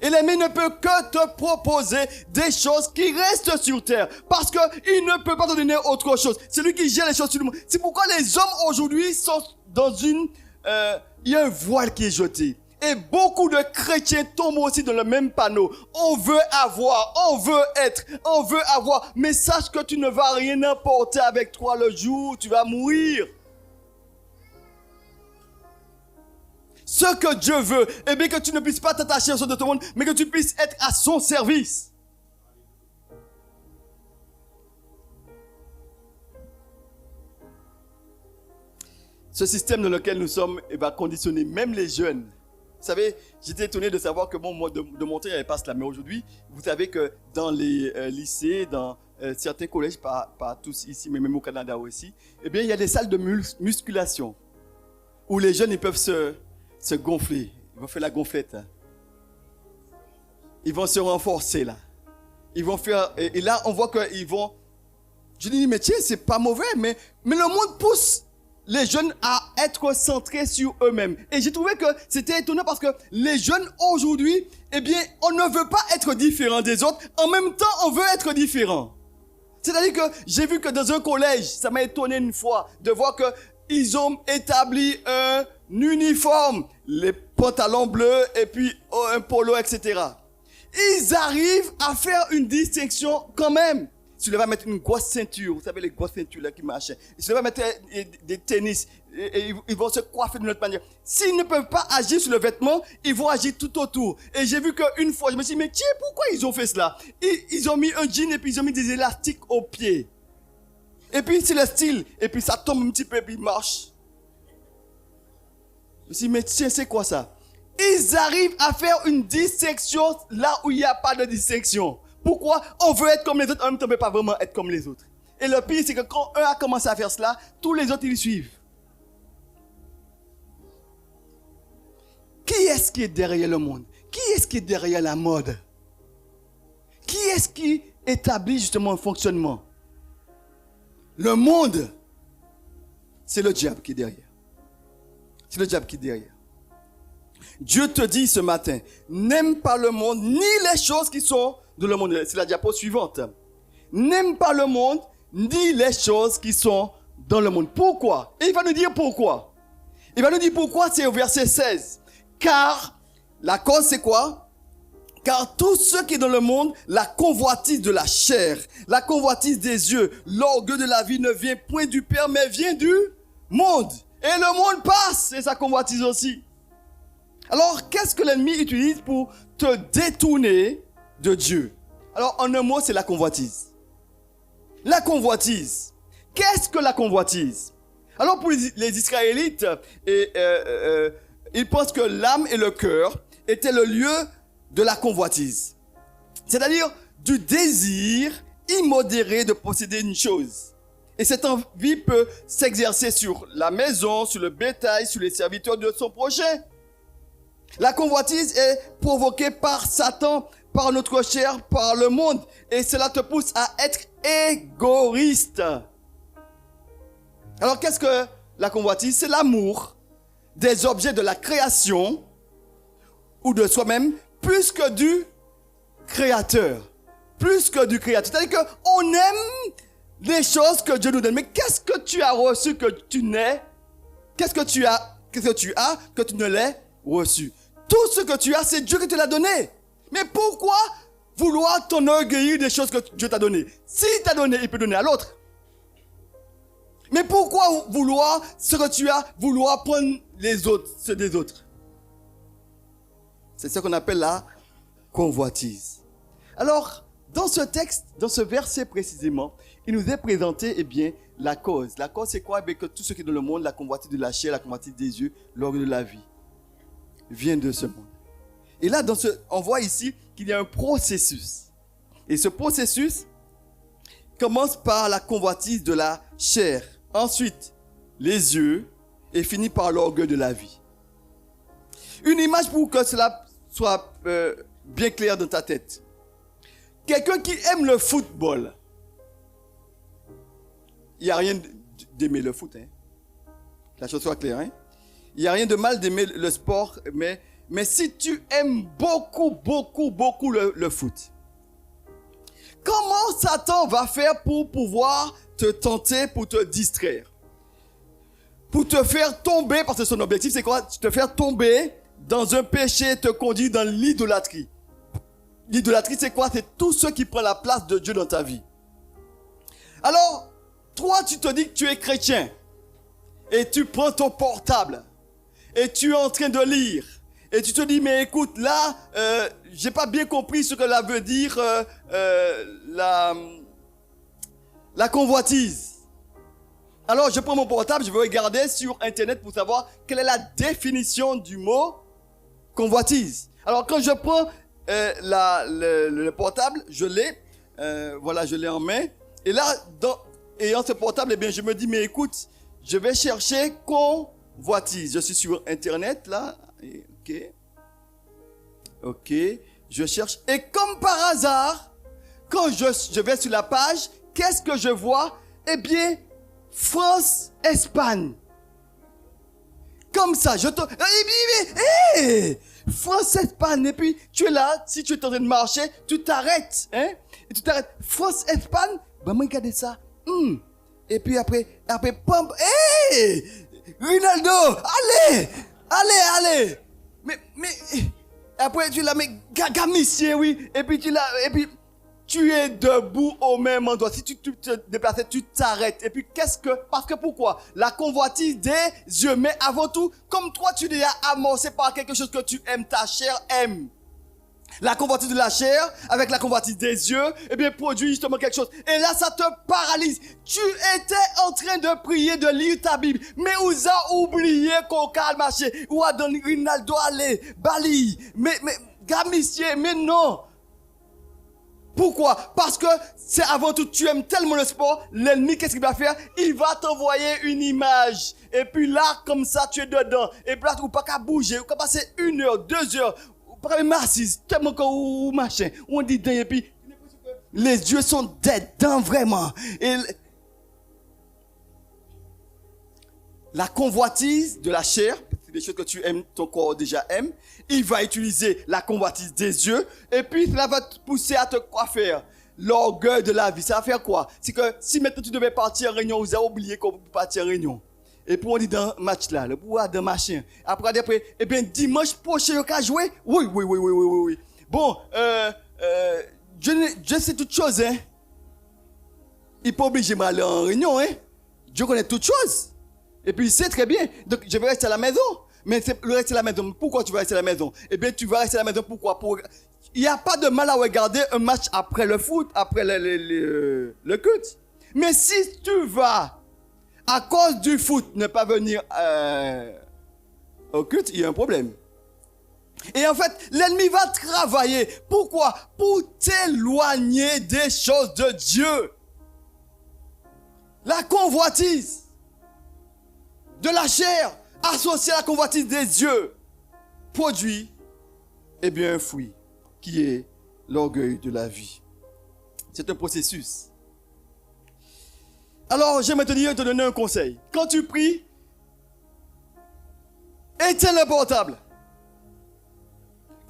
A: Et l'ennemi ne peut que te proposer des choses qui restent sur terre. Parce qu'il ne peut pas te donner autre chose. C'est lui qui gère les choses sur le monde. C'est pourquoi les hommes aujourd'hui sont dans il y a un voile qui est jeté. Et beaucoup de chrétiens tombent aussi dans le même panneau. On veut avoir, on veut être, on veut avoir. Mais sache que tu ne vas rien apporter avec toi le jour où tu vas mourir. Ce que Dieu veut, eh bien que tu ne puisses pas t'attacher aux choses de tout le monde, mais que tu puisses être à son service. Ce système dans lequel nous sommes va conditionner même les jeunes. Vous savez, j'étais étonné de savoir que moi, de mon temps, il n'y avait pas cela. Mais aujourd'hui, vous savez que dans les lycées, dans certains collèges, pas tous ici, mais même au Canada aussi, eh bien, il y a des salles de musculation où les jeunes ils peuvent se gonfler. Ils vont faire la gonflette. Hein. Ils vont se renforcer là. Ils vont faire... Et là, on voit qu'ils vont... Je dis, mais tiens, c'est pas mauvais, mais le monde pousse les jeunes à être centrés sur eux-mêmes. Et j'ai trouvé que c'était étonnant parce que les jeunes aujourd'hui, eh bien, on ne veut pas être différent des autres. En même temps, on veut être différent. C'est-à-dire que j'ai vu que dans un collège, ça m'a étonné une fois de voir que ils ont établi un uniforme, les pantalons bleus et puis un polo, etc. Ils arrivent à faire une distinction quand même. Si tu vas mettre une grosse ceinture, vous savez les grosses ceintures là qui marchent. Si tu vas mettre des tennis, et ils vont se coiffer d'une autre manière. S'ils ne peuvent pas agir sur le vêtement, ils vont agir tout autour. Et j'ai vu qu'une fois, je me suis dit, mais tiens, pourquoi ils ont fait cela? Ils ont mis un jean et puis ils ont mis des élastiques aux pieds. Et puis c'est le style. Et puis ça tombe un petit peu et puis ils marchent. Je me suis dit, mais tiens, c'est quoi ça? Ils arrivent à faire une distinction là où il n'y a pas de distinction. Pourquoi? On veut être comme les autres, en même temps on ne peut pas vraiment être comme les autres. Et le pire, c'est que quand un a commencé à faire cela, tous les autres, ils suivent. Qui est-ce qui est derrière le monde? Qui est-ce qui est derrière la mode? Qui est-ce qui établit justement un fonctionnement? Le monde, c'est le diable qui est derrière. C'est le diable qui est derrière. Dieu te dit ce matin, n'aime pas le monde, ni les choses qui sont dans le monde. C'est la diapo suivante. N'aime pas le monde, ni les choses qui sont dans le monde. Pourquoi? Et il va nous dire pourquoi. Il va nous dire pourquoi, c'est au verset 16. Car, la cause c'est quoi? Car tout ce qui est dans le monde, la convoitise de la chair, la convoitise des yeux, l'orgueil de la vie ne vient point du Père, mais vient du monde. Et le monde passe, et sa convoitise aussi. Alors, qu'est-ce que l'ennemi utilise pour te détourner de Dieu? Alors, en un mot, c'est la convoitise. La convoitise. Qu'est-ce que la convoitise? Alors, pour les Israélites, ils pensent que l'âme et le cœur étaient le lieu de la convoitise. C'est-à-dire du désir immodéré de posséder une chose. Et cette envie peut s'exercer sur la maison, sur le bétail, sur les serviteurs de son prochain. La convoitise est provoquée par Satan, par notre chair, par le monde. Et cela te pousse à être égoïste. Alors qu'est-ce que la convoitise? C'est l'amour des objets de la création ou de soi-même plus que du créateur. Plus que du créateur. C'est-à-dire qu'on aime les choses que Dieu nous donne. Mais qu'est-ce que tu as reçu que tu n'es? Qu'est-ce que tu as que tu ne l'aies reçu? Tout ce que tu as, c'est Dieu qui te l'a donné. Mais pourquoi vouloir t'enorgueillir des choses que Dieu t'a données? S'il t'a donné, il peut donner à l'autre. Mais pourquoi vouloir ce que tu as, vouloir prendre les autres, ceux des autres? C'est ce qu'on appelle la convoitise. Alors, dans ce texte, dans ce verset précisément, il nous est présenté, eh bien, la cause. La cause, c'est quoi? Eh bien, que tout ce qui est dans le monde, la convoitise de la chair, la convoitise des yeux, l'orgueil de la vie, vient de ce monde. Et là, on voit ici qu'il y a un processus. Et ce processus commence par la convoitise de la chair, ensuite les yeux, et finit par l'orgueil de la vie. Une image pour que cela soit bien clair dans ta tête. Quelqu'un qui aime le football, il n'y a rien d'aimer le foot. Hein. La chose soit claire. Hein. Il n'y a rien de mal d'aimer le sport, mais Mais si tu aimes beaucoup le foot, comment Satan va faire pour pouvoir te tenter, pour te distraire? Pour te faire tomber, parce que son objectif c'est quoi? Te faire tomber dans un péché, te conduire dans l'idolâtrie. L'idolâtrie c'est quoi? C'est tout ce qui prend la place de Dieu dans ta vie. Alors, toi tu te dis que tu es chrétien et tu prends ton portable et tu es en train de lire et tu te dis mais écoute là, j'ai pas bien compris ce que là veut dire la convoitise. Alors je prends mon portable, je vais regarder sur internet pour savoir quelle est la définition du mot convoitise. Alors quand je prends le portable, je l'ai, voilà, je l'ai en main. Et là, ayant ce portable, eh bien, je me dis, mais écoute, je vais chercher convoitise. Je suis sur internet là, ok, je cherche. Et comme par hasard, quand je vais sur la page, qu'est-ce que je vois? Eh bien, France-Espagne. Comme ça, France-Espagne. Et puis, tu es là, si tu es en train de marcher, tu t'arrêtes. Hein? Et tu t'arrêtes. France-Espagne, ben, moi, regardez ça. Et puis après, pom, Ronaldo, allez. Mais, après, tu l'as, mais, gamicien, oui. Et puis, tu es debout au même endroit. Si tu te déplaces, tu t'arrêtes. Et puis, parce que pourquoi? La convoitise des yeux. Mais avant tout, comme toi, tu es amorcé par quelque chose que tu aimes, ta chair aime. La convoitise de la chair, avec la convoitise des yeux, eh bien, produit justement quelque chose. Et là, ça te paralyse. Tu étais en train de prier, de lire ta Bible. Mais vous avez oublié qu'on calme marché. Ou a donné Ronaldo, allez, Bali. Mais, gamicien, mais non. Pourquoi? Parce que c'est avant tout, tu aimes tellement le sport, l'ennemi, qu'est-ce qu'il va faire? Il va t'envoyer une image. Et puis là, comme ça, tu es dedans. Et puis là, tu ne peux pas bouger, tu peux passer 1 heure, 2 heures, ou pas même assise, tellement qu'on machin. On dit, et puis, les yeux sont dedans vraiment. Et la convoitise de la chair, des choses que tu aimes, ton corps déjà aime, il va utiliser la convoitise des yeux, et puis cela va te pousser à te quoi faire? L'orgueil de la vie. Ça va faire quoi? C'est que si maintenant tu devais partir en réunion, vous avez oublié qu'on peut partir en réunion. Et puis on dit dans le match là, le pouvoir dans machin. Après, eh bien dimanche prochain, on va jouer? Oui. Bon, Dieu sait toutes choses, hein. Il n'est pas obligé d'aller en réunion, hein. Dieu connaît toutes choses. Et puis il sait très bien. Donc je vais rester à la maison. Mais le rester à la maison, pourquoi tu vas rester à la maison? Eh bien, tu vas rester à la maison, pourquoi? Il n'y a pas de mal à regarder un match après le foot, après le culte. Mais si tu vas, à cause du foot, ne pas venir au culte, il y a un problème. Et en fait, l'ennemi va travailler. Pourquoi? Pour t'éloigner des choses de Dieu. La convoitise de la chair, associé à la convoitise des yeux, produit, eh bien, un fruit qui est l'orgueil de la vie. C'est un processus. Alors, j'aimerais te donner un conseil. Quand tu pries, éteins le portable.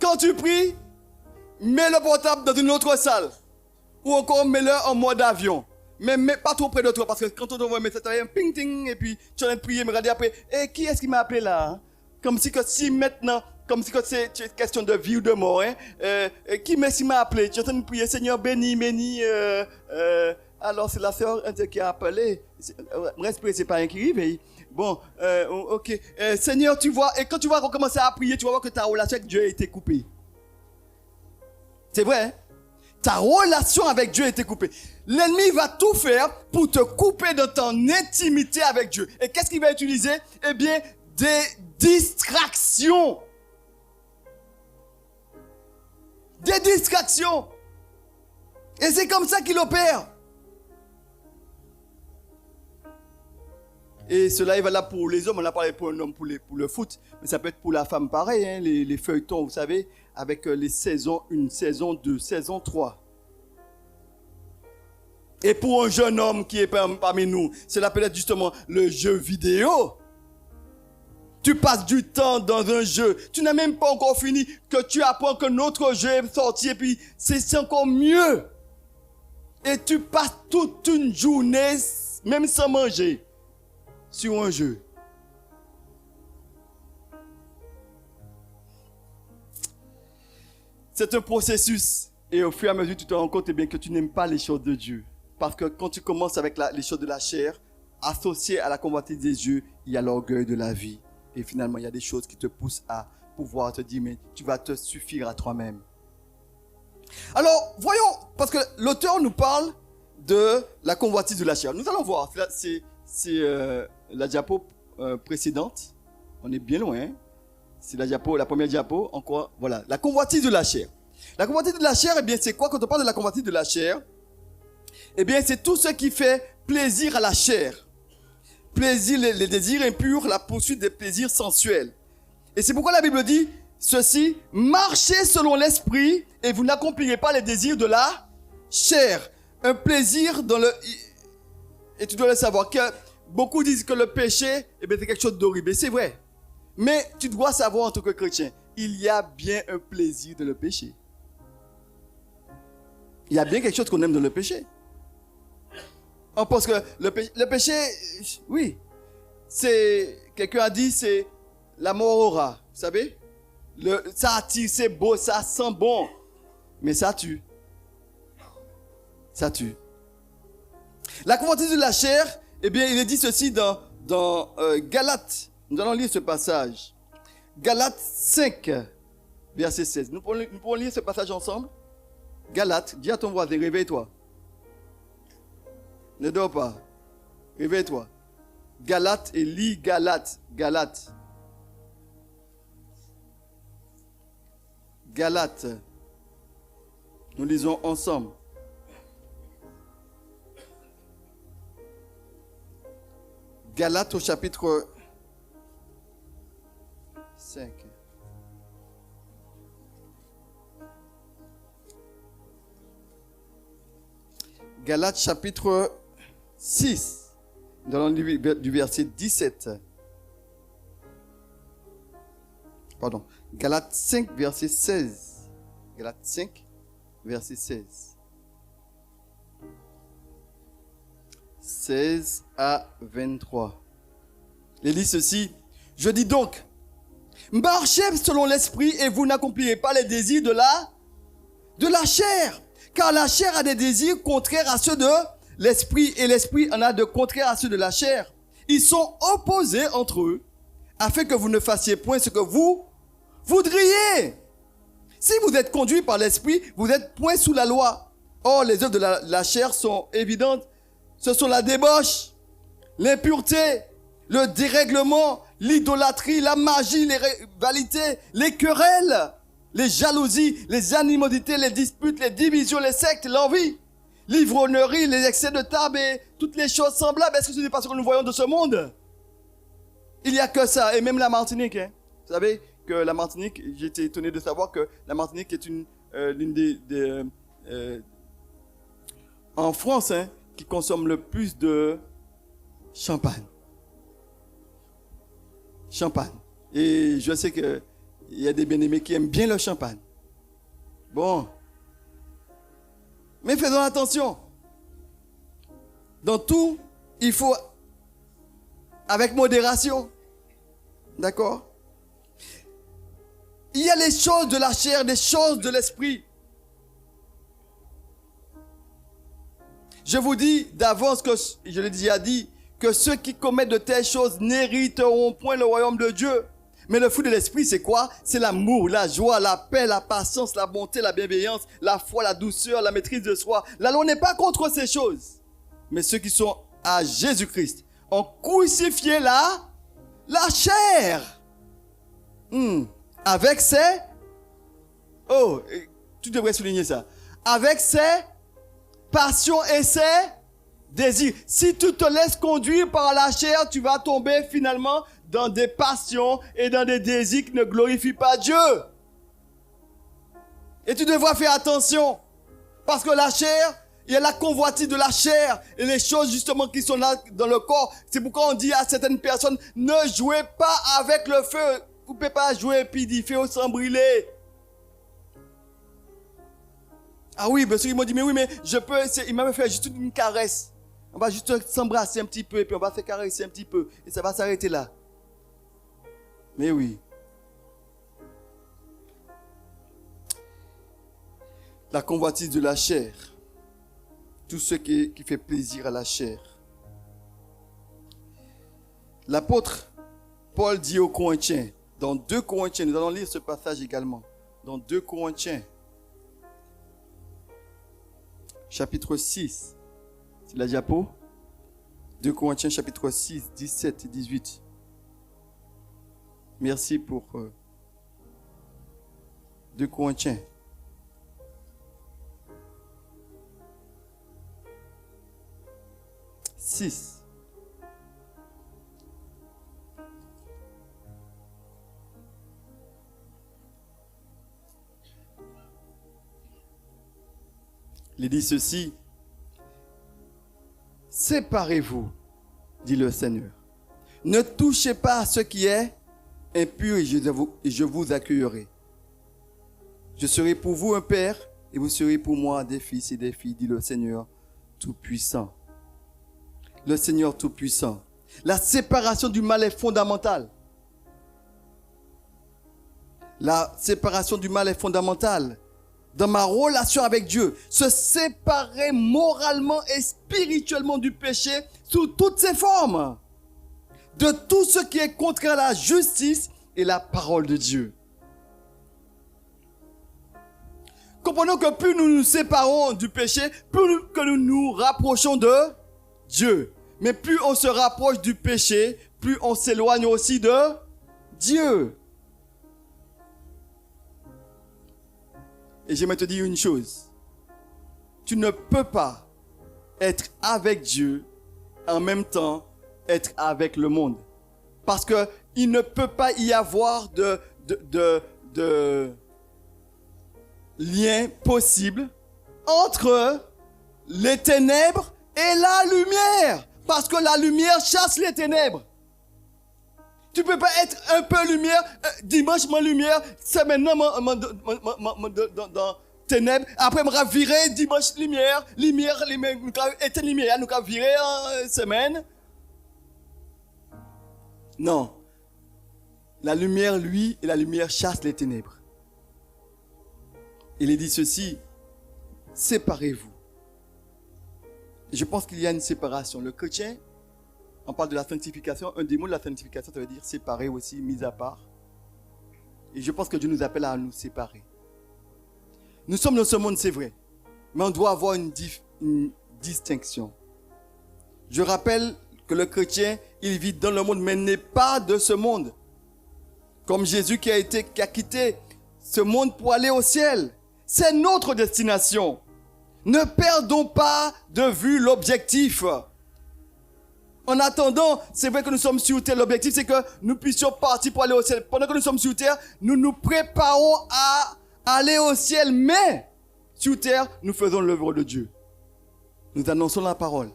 A: Quand tu pries, mets le portable dans une autre salle. Ou encore, mets-le en mode avion. Mais pas trop près de toi, parce que quand on te voit mettre ça, un ping ting, et puis tu es en train de prier, me regarder après, qui est-ce qui m'a appelé là? Hein? Comme si maintenant, comme si c'est une question de vie ou de mort, hein? Qui m'a appelé? Tu es en train de prier, Seigneur, bénis, alors c'est la sœur qui a appelé, respirer, c'est pas un qui réveille. Bon, ok, Seigneur, tu vois, et quand tu vas recommencer à prier, tu vas voir que ta relation avec Dieu a été coupée. C'est vrai, hein? Ta relation avec Dieu a été coupée. L'ennemi va tout faire pour te couper de ton intimité avec Dieu. Et qu'est-ce qu'il va utiliser? Eh bien, des distractions. Des distractions. Et c'est comme ça qu'il opère. Et cela est valable pour les hommes. On a parlé pour un homme pour le foot. Mais ça peut être pour la femme pareil. Hein, les feuilletons, vous savez, avec les saisons 1, saison 2, saison 3. Et pour un jeune homme qui est parmi nous, cela peut être justement le jeu vidéo. Tu passes du temps dans un jeu. Tu n'as même pas encore fini que tu apprends que notre jeu est sorti et puis c'est encore mieux. Et tu passes toute une journée, même sans manger, sur un jeu. C'est un processus. Et au fur et à mesure, tu te rends compte que tu n'aimes pas les choses de Dieu. Parce que quand tu commences avec les choses de la chair, associées à la convoitise des yeux, il y a l'orgueil de la vie. Et finalement, il y a des choses qui te poussent à pouvoir te dire, mais tu vas te suffire à toi-même. Alors, voyons, parce que l'auteur nous parle de la convoitise de la chair. Nous allons voir, c'est la diapo précédente. On est bien loin. C'est la première diapo. Encore, voilà, la convoitise de la chair. La convoitise de la chair, eh bien, c'est quoi quand on parle de la convoitise de la chair? Eh bien, c'est tout ce qui fait plaisir à la chair. Plaisir, les désirs impurs, la poursuite des plaisirs sensuels. Et c'est pourquoi la Bible dit ceci, marchez selon l'esprit et vous n'accomplirez pas les désirs de la chair. Un plaisir dans le... Et tu dois le savoir, que beaucoup disent que le péché, eh bien, c'est quelque chose d'horrible. Et c'est vrai. Mais tu dois savoir en tant que chrétien, il y a bien un plaisir dans le péché. Il y a bien quelque chose qu'on aime dans le péché. On pense que le péché, oui, c'est, quelqu'un a dit, c'est la mort au rat, vous savez? Ça attire, c'est beau, ça sent bon, mais ça tue. Ça tue. La convoitise de la chair, eh bien, il est dit ceci dans Galates. Nous allons lire ce passage. Galates 5, verset 16. Nous pouvons lire ce passage ensemble? Galates, dis à ton voisin, réveille-toi. Ne dors pas. Réveille-toi. Galates et lis Galates. Galates. Galates. Nous lisons ensemble. Galates au chapitre 5. Galates chapitre 6. Nous allons lire du verset 17. Pardon. Galates 5, verset 16. Galates 5, verset 16. 16 à 23. Il dit ceci. Je dis donc, marchez selon l'esprit et vous n'accomplirez pas les désirs de la chair. Car la chair a des désirs contraires à ceux de l'esprit et l'esprit en a de contraires à ceux de la chair. Ils sont opposés entre eux afin que vous ne fassiez point ce que vous voudriez. Si vous êtes conduit par l'esprit, vous n'êtes point sous la loi. Or, les œuvres de la chair sont évidentes. Ce sont la débauche, l'impureté, le dérèglement, l'idolâtrie, la magie, les rivalités, les querelles, les jalousies, les animosités, les disputes, les divisions, les sectes, l'envie, l'ivrognerie, les excès de table et toutes les choses semblables. Est-ce que ce n'est pas ce que nous voyons de ce monde? Il n'y a que ça. Et même la Martinique. Hein. Vous savez que la Martinique, j'étais étonné de savoir que la Martinique est l'une des en France, hein, qui consomme le plus de champagne. Champagne. Et je sais qu'il y a des bien-aimés qui aiment bien le champagne. Bon. Mais faisons attention. Dans tout, il faut avec modération. D'accord? Il y a les choses de la chair, des choses de l'esprit. Je vous dis d'avance que, je l'ai déjà dit, que ceux qui commettent de telles choses n'hériteront point le royaume de Dieu. Mais le fruit de l'esprit, c'est quoi? C'est l'amour, la joie, la paix, la patience, la bonté, la bienveillance, la foi, la douceur, la maîtrise de soi. La loi n'est pas contre ces choses. Mais ceux qui sont à Jésus-Christ ont crucifié la chair. Avec ses... Oh, tu devrais souligner ça. Avec ses passions et ses désirs. Si tu te laisses conduire par la chair, tu vas tomber finalement dans des passions et dans des désirs qui ne glorifient pas Dieu. Et tu devras faire attention. Parce que la chair Il y a la convoitise de la chair et les choses justement qui sont là dans le corps. C'est pourquoi on dit à certaines personnes, ne jouez pas avec le feu. Vous ne pouvez pas jouer et puis dire, feu sans brûler. Ah oui, bien sûr, ils m'ont dit, mais oui, mais je peux, il m'a fait juste une caresse. On va juste s'embrasser un petit peu et puis on va se caresser un petit peu. Et ça va s'arrêter là. Mais oui. La convoitise de la chair. Tout ce qui fait plaisir à la chair. L'apôtre Paul dit aux Corinthiens, dans 2 Corinthiens, nous allons lire ce passage également, dans 2 Corinthiens, chapitre 6, c'est la diapo, 2 Corinthiens chapitre 6, 17 et 18. Merci pour 2 Corinthiens. Il dit ceci, séparez-vous, dit le Seigneur. Ne touchez pas à ce qui est impur et je vous accueillerai. Je serai pour vous un père et vous serez pour moi des fils et des filles, dit le Seigneur Tout-Puissant. Le Seigneur Tout-Puissant. La séparation du mal est fondamentale. La séparation du mal est fondamentale. Dans ma relation avec Dieu, se séparer moralement et spirituellement du péché sous toutes ses formes. De tout ce qui est contraire à la justice et la parole de Dieu. Comprenons que plus nous nous séparons du péché, plus que nous nous rapprochons de Dieu. Mais plus on se rapproche du péché, plus on s'éloigne aussi de Dieu. Et j'aimerais te dire une chose. Tu ne peux pas être avec Dieu en même temps être avec le monde. Parce que il ne peut pas y avoir de lien possible entre les ténèbres et la lumière. Parce que la lumière chasse les ténèbres. Tu ne peux pas être un peu lumière, dimanche ma lumière, c'est maintenant dans ténèbres. Après, je vais virer dimanche lumière, éteindre lumière, nous allons virer en semaine. Non. La lumière, lui, et la lumière chasse les ténèbres. Il est dit ceci, séparez-vous. Et je pense qu'il y a une séparation. Le chrétien, on parle de la sanctification. Un des mots de la sanctification, ça veut dire séparer aussi, mis à part. Et je pense que Dieu nous appelle à nous séparer. Nous sommes dans ce monde, c'est vrai. Mais on doit avoir une distinction. Je rappelle que le chrétien, il vit dans le monde, mais n'est pas de ce monde. Comme Jésus qui a quitté ce monde pour aller au ciel. C'est notre destination. Ne perdons pas de vue l'objectif. En attendant, c'est vrai que nous sommes sur terre. L'objectif, c'est que nous puissions partir pour aller au ciel. Pendant que nous sommes sur terre, nous nous préparons à aller au ciel. Mais, sur terre, nous faisons l'œuvre de Dieu. Nous annonçons la parole.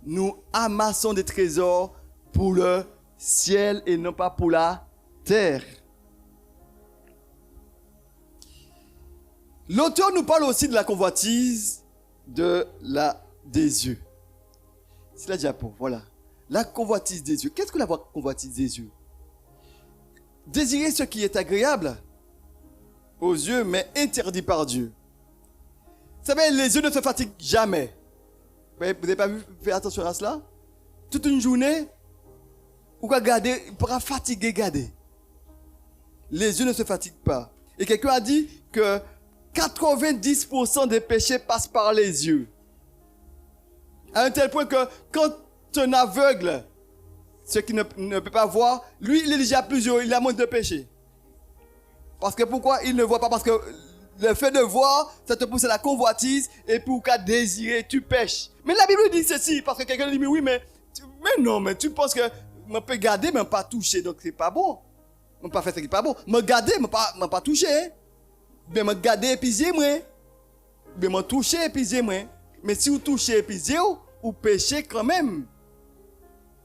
A: Nous amassons des trésors pour le ciel et non pas pour la terre. L'auteur nous parle aussi de la convoitise des yeux. C'est la diapo, voilà. La convoitise des yeux. Qu'est-ce que la convoitise des yeux? Désirer ce qui est agréable aux yeux, mais interdit par Dieu. Vous savez, les yeux ne se fatiguent jamais. Vous n'avez pas vu, faire attention à cela? Toute une journée, vous regardez, il pourra fatiguer, regarder. Les yeux ne se fatiguent pas. Et quelqu'un a dit que 90% des péchés passent par les yeux. À un tel point que quand un aveugle, ce qui ne peut pas voir, lui, il est déjà plusieurs, il a moins de péchés. Parce que pourquoi il ne voit pas? Parce que le fait de voir, ça te pousse à la convoitise et pour qu'à désirer, tu pêches. Mais la Bible dit ceci, parce que quelqu'un dit, mais oui, mais non, mais tu penses que je peux garder, mais pas toucher, donc c'est pas bon. Je ne peux pas faire ce qui n'est pas bon. Me garder, mais pas toucher. Mais me garder et puis moi. Mais m'en toucher et puis j'ai moi. Mais si vous touchez et puis j'ai ou péchez quand même.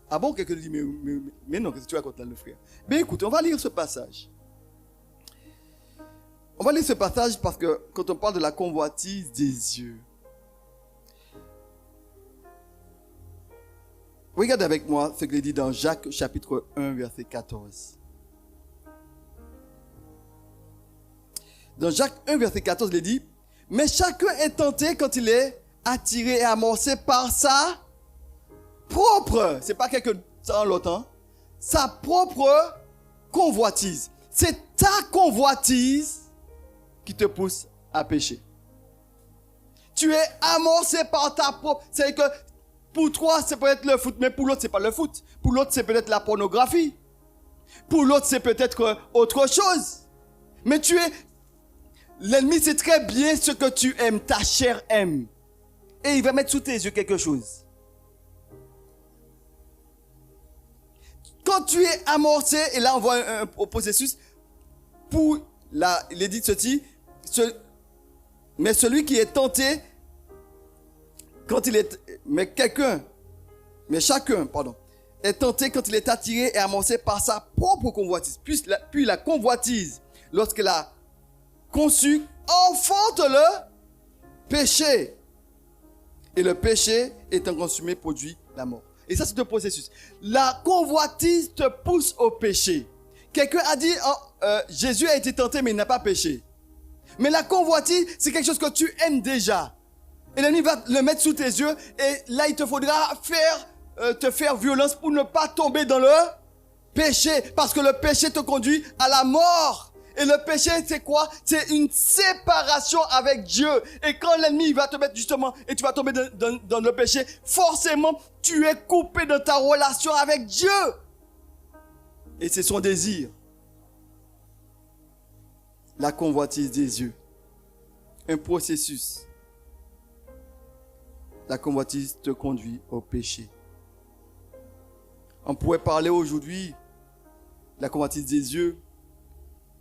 A: Ah bon, quelqu'un dit, mais non, qu'est-ce que tu racontes là, le frère? Ben écoute, on va lire ce passage. On va lire ce passage parce que quand on parle de la convoitise des yeux, regardez avec moi ce qu'il dit dans Jacques chapitre 1 verset 14. Dans Jacques 1 verset 14, il dit, mais chacun est tenté quand il est attiré et amorcé par sa propre, c'est pas quelque temps l'autre, hein, sa propre convoitise. C'est ta convoitise qui te pousse à pécher. Tu es amorcé par ta propre. C'est que pour toi, c'est peut-être le foot, mais pour l'autre, c'est pas le foot. Pour l'autre, c'est peut-être la pornographie. Pour l'autre, c'est peut-être autre chose. Mais tu es... L'ennemi sait très bien ce que tu aimes, ta chair aime. Et il va mettre sous tes yeux quelque chose. Quand tu es amorcé, et là on voit un processus, il est dit ceci, mais celui qui est tenté, chacun, est tenté quand il est attiré et amorcé par sa propre convoitise. Puis la convoitise, lorsqu'elle a conçu, enfante le péché. Et le péché, étant consumé, produit la mort. Et ça, c'est un processus. La convoitise te pousse au péché. Quelqu'un a dit, Jésus a été tenté, mais il n'a pas péché. Mais la convoitise, c'est quelque chose que tu aimes déjà. Et l'ennemi va le mettre sous tes yeux. Et là, il te faudra te faire violence pour ne pas tomber dans le péché. Parce que le péché te conduit à la mort. Et le péché, c'est quoi? C'est une séparation avec Dieu. Et quand l'ennemi va te mettre justement, et tu vas tomber dans le péché, forcément, tu es coupé de ta relation avec Dieu. Et c'est son désir. La convoitise des yeux. Un processus. La convoitise te conduit au péché. On pourrait parler aujourd'hui de la convoitise des yeux.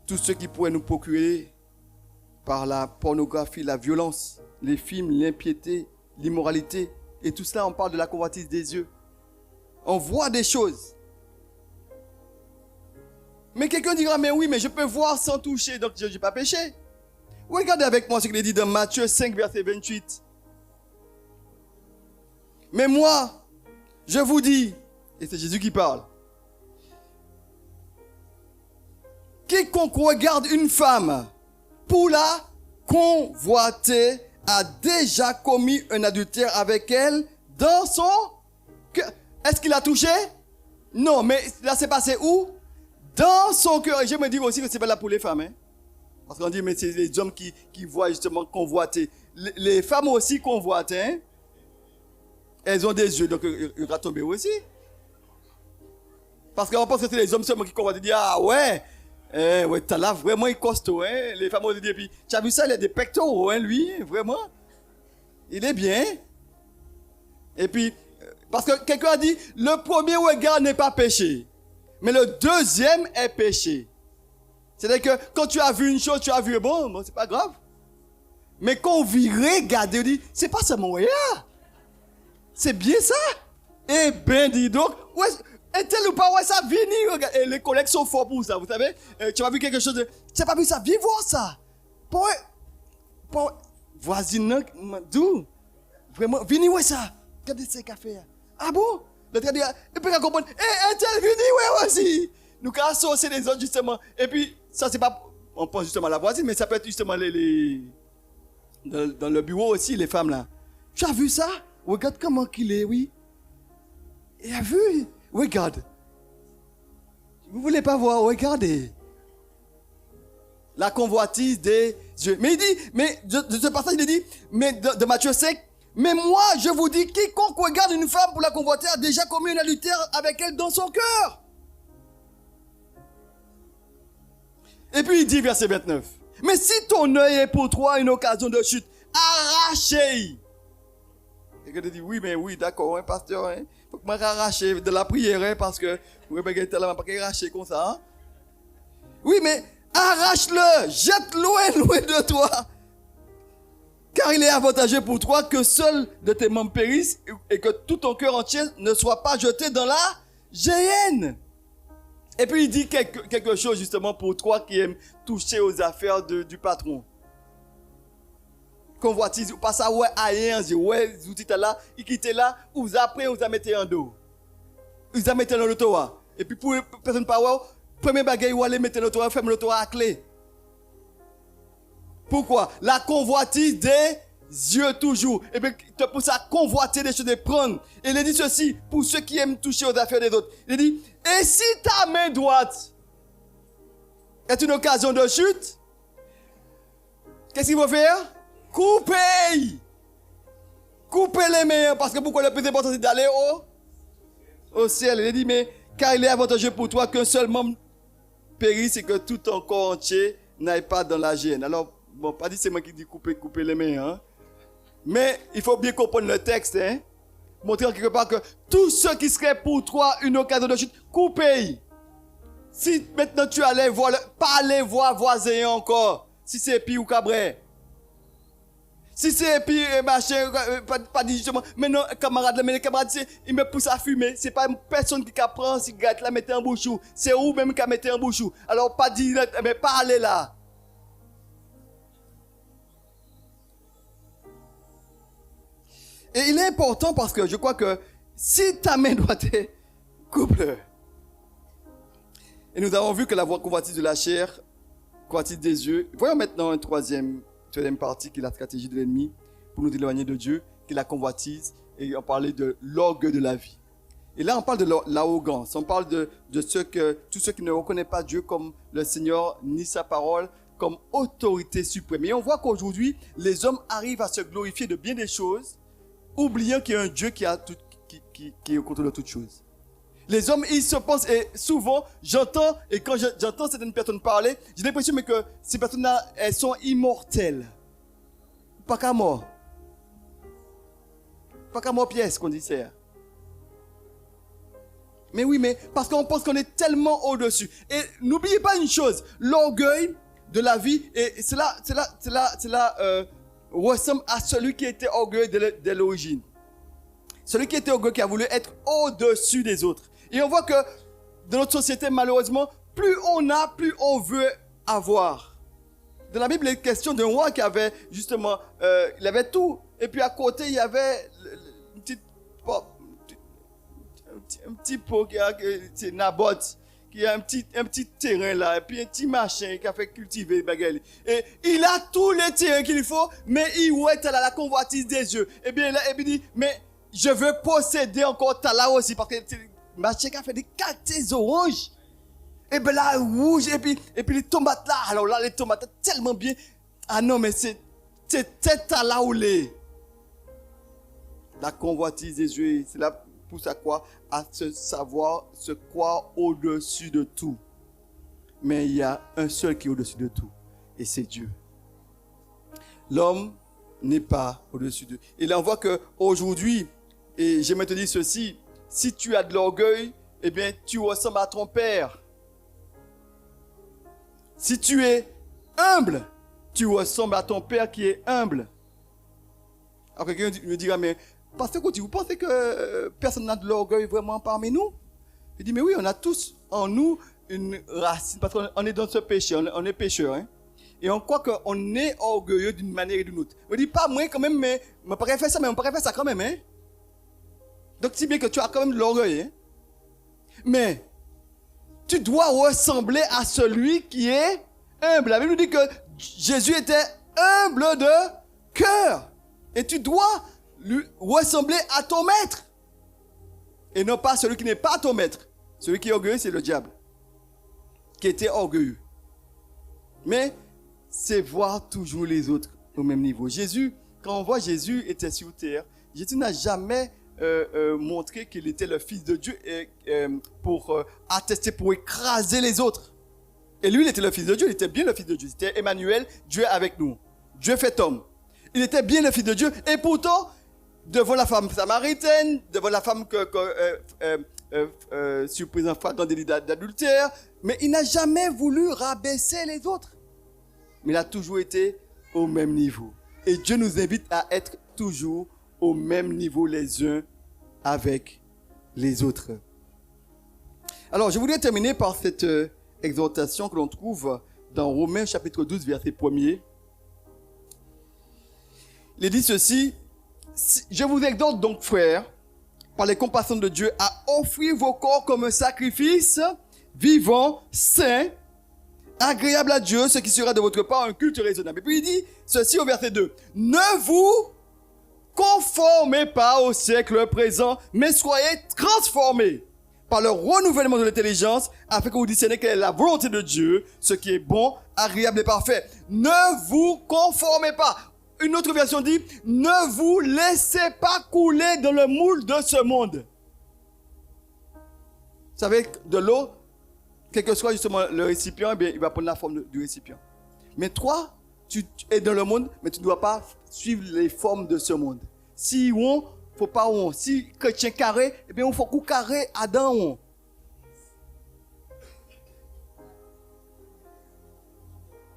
A: Tout ce qui pourrait nous procurer par la pornographie, la violence, les films, l'impiété, l'immoralité. Et tout cela, on parle de la convoitise des yeux. On voit des choses. Mais quelqu'un dira, mais oui, mais je peux voir sans toucher, donc je n'ai pas péché. Regardez avec moi ce qu'il est dit dans Matthieu 5, verset 28. Mais moi, je vous dis, et c'est Jésus qui parle, quiconque regarde une femme pour la convoiter a déjà commis un adultère avec elle dans son cœur. Est-ce qu'il a touché? Non, mais là c'est passé où? Dans son cœur. Et je me dis aussi que c'est pas là pour les femmes. Hein? Parce qu'on dit, mais c'est les hommes qui voient justement convoiter. Les femmes aussi convoitent. Hein? Elles ont des yeux, donc il va tomber aussi. Parce qu'on pense que c'est les hommes seulement qui convoitent. Ils disent, ah ouais. Ouais, t'as là vraiment il costaud, hein. Les femmes ont dit, puis tu as vu ça, il a des pectoraux, hein, lui, vraiment. Il est bien. Et puis, parce que quelqu'un a dit, le premier regard n'est pas péché, mais le deuxième est péché. C'est-à-dire que quand tu as vu une chose, tu as vu, bon, c'est pas grave. Mais quand on vit regarder, on dit, c'est pas ça mon regard. C'est bien ça. Eh ben, dis donc, ouais. Et tel ou pas, ouais, ça, viens, regarde. Et les collègues sont forts pour ça, vous savez. Tu as vu quelque chose de... Tu n'as pas vu ça, viens voir ça. Voisine, d'où? Vraiment, viens voir ça. Regardez ce café. Ah bon? L'autre dit, et puis, on comprend. Et tel, viens voir aussi. Nous, quand on associer les autres, justement. Et puis, ça, c'est pas... On pense justement à la voisine, mais ça peut être justement dans le bureau aussi, les femmes, là. Tu as vu ça? Regarde comment qu'il est, oui. Et a vu... Regarde. Vous voulez pas voir, regardez. La convoitise des yeux. Mais il dit, mais de ce passage, il dit, mais de Matthieu 5, mais moi, je vous dis, quiconque regarde une femme pour la convoiter a déjà commis un adultère avec elle dans son cœur. Et puis il dit, verset 29, mais si ton œil est pour toi une occasion de chute, arrache-le. Et que tu dis, oui, mais oui, d'accord, hein, pasteur, hein. Faut que je m'arrache de la prière, hein, parce que vous ne pouvez pas arracher comme ça. Hein? Oui, mais arrache-le, jette-le loin de toi. Car Car il est avantageux pour toi que seul de tes membres périssent et que tout ton cœur entier ne soit pas jeté dans la géhenne. Et puis il dit quelque chose justement pour toi qui aime toucher aux affaires du patron. Convoitise, ou pas ça, ouais, aïe, ouais, vous dites là, il quitte là, ou après, vous a mettez en dos. Vous a mettez dans l'auto. Et puis pour personne pas ouais, premier bagage, vous allez mettre l'auto, ferme l'auto à clé. Pourquoi? La convoitise des yeux toujours. Et bien, pour ça, convoiter des choses, de prendre. Et il dit ceci, pour ceux qui aiment toucher aux affaires des autres. Il dit, et si ta main droite est une occasion de chute, qu'est-ce qu'il faut faire? Couper! Couper les mains, parce que pourquoi le plus important c'est d'aller au ciel. Il dit, mais car il est avantageux pour toi qu'un seul membre périsse et que tout ton corps entier n'aille pas dans la géhenne. Alors, bon, pas dit c'est moi qui dis couper les mains, hein. Mais il faut bien comprendre le texte, hein. Montrer quelque part que tout ce qui serait pour toi une occasion de chute, coupez. Si maintenant tu allais voir, pas aller voir voisin encore, si c'est pire ou cabret. Si c'est pire, machin, pas dit justement, mais non, camarade, mais les camarades, ils me poussent à fumer. C'est pas une personne qui prend cigarette, la mettre en bouchou. C'est vous même qui mettez en bouchou. Alors, pas dire, mais pas aller là. Et il est important parce que je crois que si ta main doit être, coupe-le. Et nous avons vu que la convoitise de la chair, convoitise des yeux. Voyons maintenant une troisième partie qui est la stratégie de l'ennemi pour nous éloigner de Dieu, qui est la convoitise. Et on parlait de l'orgueil de la vie. Et là, on parle de l'arrogance. On parle de tous ceux qui ne reconnaissent pas Dieu comme le Seigneur ni sa parole comme autorité suprême. Et on voit qu'aujourd'hui, les hommes arrivent à se glorifier de bien des choses, oubliant qu'il y a un Dieu qui est au contrôle de toutes choses. Les hommes, ils se pensent, et souvent, j'entends, et quand j'entends certaines personnes parler, j'ai l'impression que ces personnes-là, elles sont immortelles. Pas qu'à mort. Pas qu'à mort pièce, qu'on dit ça. Mais oui, mais parce qu'on pense qu'on est tellement au-dessus. Et n'oubliez pas une chose, l'orgueil de la vie, et cela ressemble à celui qui était orgueilleux dès l'origine. Celui qui était orgueilleux, qui a voulu être au-dessus des autres. Et on voit que dans notre société, malheureusement, plus on a, plus on veut avoir. Dans la Bible, il est question d'un roi qui avait justement, il avait tout. Et puis à côté, il y avait un petit pot qui a, c'est Naboth, qui a un petit terrain là, et puis un petit machin qui a fait cultiver baguette. Et il a tous les terrains qu'il faut, mais il est à la convoitise des yeux. Et bien là, et puis il dit, mais je veux posséder encore là aussi, parce que machin qui a fait des catés oranges. Et bien là, rouge, et puis les tomates là, alors là, les tomates tellement bien. Ah non, mais c'est à là où les. La convoitise des yeux, c'est là pousse à quoi? À se savoir, se croire au-dessus de tout. Mais il y a un seul qui est au-dessus de tout, et c'est Dieu. L'homme n'est pas au-dessus de. Et là, on voit qu'aujourd'hui, et j'aimerais te dire ceci, si tu as de l'orgueil, eh bien, tu ressembles à ton père. Si tu es humble, tu ressembles à ton père qui est humble. Alors quelqu'un me dira, mais pasteur Gauthier, vous pensez que personne n'a de l'orgueil vraiment parmi nous? Je dis, mais oui, on a tous en nous une racine, parce qu'on est dans ce péché, on est pécheur. Hein? Et on croit qu'on est orgueilleux d'une manière et d'une autre. On dit, pas moi quand même, mais on pourrait faire ça, mais on pourrait faire ça quand même. Hein? Donc, si bien que tu as quand même de l'orgueil. Hein? Mais, tu dois ressembler à celui qui est humble. La Bible nous dit que Jésus était humble de cœur. Et tu dois lui ressembler à ton maître. Et non pas celui qui n'est pas ton maître. Celui qui est orgueilleux, c'est le diable. Qui était orgueilleux. Mais, c'est voir toujours les autres au même niveau. Jésus, quand on voit Jésus était sur terre, Jésus n'a jamais montré qu'il était le Fils de Dieu pour attester, pour écraser les autres. Et lui, il était le Fils de Dieu, il était bien le Fils de Dieu. C'était Emmanuel, Dieu avec nous. Dieu fait homme. Il était bien le Fils de Dieu. Et pourtant, devant la femme samaritaine, devant la femme surprise en flagrant délit d'adultère, mais il n'a jamais voulu rabaisser les autres. Mais il a toujours été au même niveau. Et Dieu nous invite à être toujours au même niveau les uns avec les autres. Alors, je voudrais terminer par cette exhortation que l'on trouve dans Romains chapitre 12, verset 1er. Il dit ceci: je vous exhorte donc, frères, par les compassions de Dieu, à offrir vos corps comme un sacrifice vivant, saint, agréable à Dieu, ce qui sera de votre part un culte raisonnable. Et puis il dit ceci au verset 2. Ne vous conformez pas au siècle présent, mais soyez transformés par le renouvellement de l'intelligence, afin que vous discerniez quelle est la volonté de Dieu, ce qui est bon, agréable et parfait. Ne vous conformez pas. Une autre version dit, ne vous laissez pas couler dans le moule de ce monde. Vous savez, de l'eau, quel que soit justement le récipient, eh bien, il va prendre la forme du récipient. Mais toi, tu es dans le monde, mais tu ne dois pas suivre les formes de ce monde. Si on, faut pas on. Si chrétien carré, eh bien, il faut qu'on carré Adam on.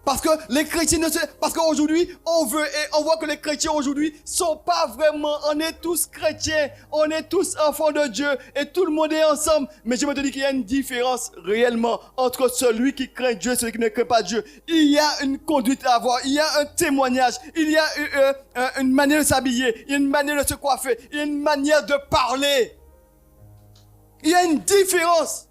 A: Parce que les chrétiens parce qu'aujourd'hui, on voit que les chrétiens aujourd'hui sont pas vraiment, on est tous chrétiens, on est tous enfants de Dieu et tout le monde est ensemble. Mais je me dis qu'il y a une différence réellement entre celui qui craint Dieu et celui qui ne craint pas Dieu. Il y a une conduite à avoir, il y a un témoignage, il y a une manière de s'habiller, il y a une manière de se coiffer, il y a une manière de parler. Il y a une différence.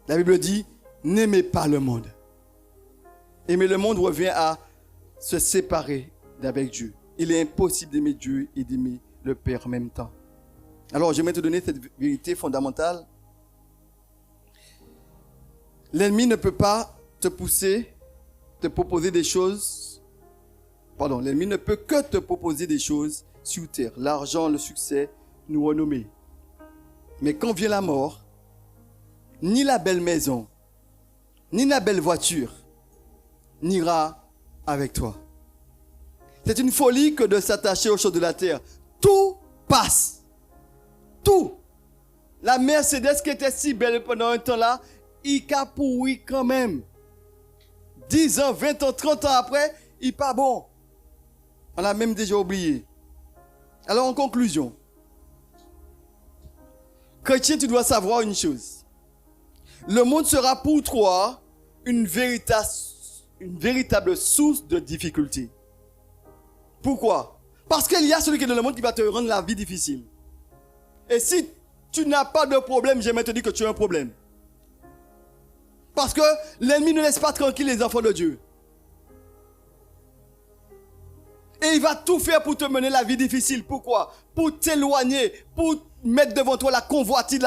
A: La Bible dit, n'aimez pas le monde. Aimer le monde revient à se séparer d'avec Dieu. Il est impossible d'aimer Dieu et d'aimer le Père en même temps. Alors, j'aimerais te donner cette vérité fondamentale. L'ennemi ne peut pas te pousser, te proposer des choses. Pardon, l'ennemi ne peut que te proposer des choses sur terre. L'argent, le succès, nous renommer. Mais quand vient la mort, ni la belle maison, ni la belle voiture n'ira avec toi. C'est une folie que de s'attacher aux choses de la terre. Tout passe. Tout. La Mercedes qui était si belle pendant un temps là, il a pourri quand même. 10 ans, 20 ans, 30 ans après, il n'est pas bon. On l'a même déjà oublié. Alors en conclusion, chrétien, tu dois savoir une chose. Le monde sera pour toi une véritable source de difficulté. Pourquoi? Parce qu'il y a celui qui est dans le monde qui va te rendre la vie difficile. Et si tu n'as pas de problème, j'aimerais te dire que tu as un problème. Parce que l'ennemi ne laisse pas tranquille les enfants de Dieu. Et il va tout faire pour te mener la vie difficile. Pourquoi? Pour t'éloigner, pour mettre devant toi la convoitise,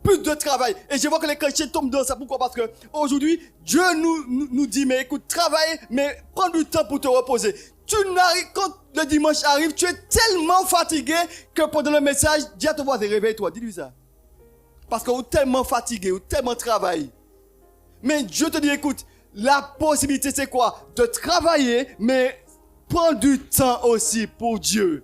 A: plus de travail. Et je vois que les chrétiens tombent dans ça. Pourquoi? Parce que aujourd'hui, Dieu nous dit, mais écoute, travaille, mais prends du temps pour te reposer. Quand le dimanche arrive, tu es tellement fatigué que pendant le message, dis à ton voisin, réveille-toi, dis-lui ça. Parce que vous êtes tellement fatigué, vous tellement travaillé. Mais Dieu te dit, écoute, la possibilité c'est quoi? De travailler, mais prends du temps aussi pour Dieu.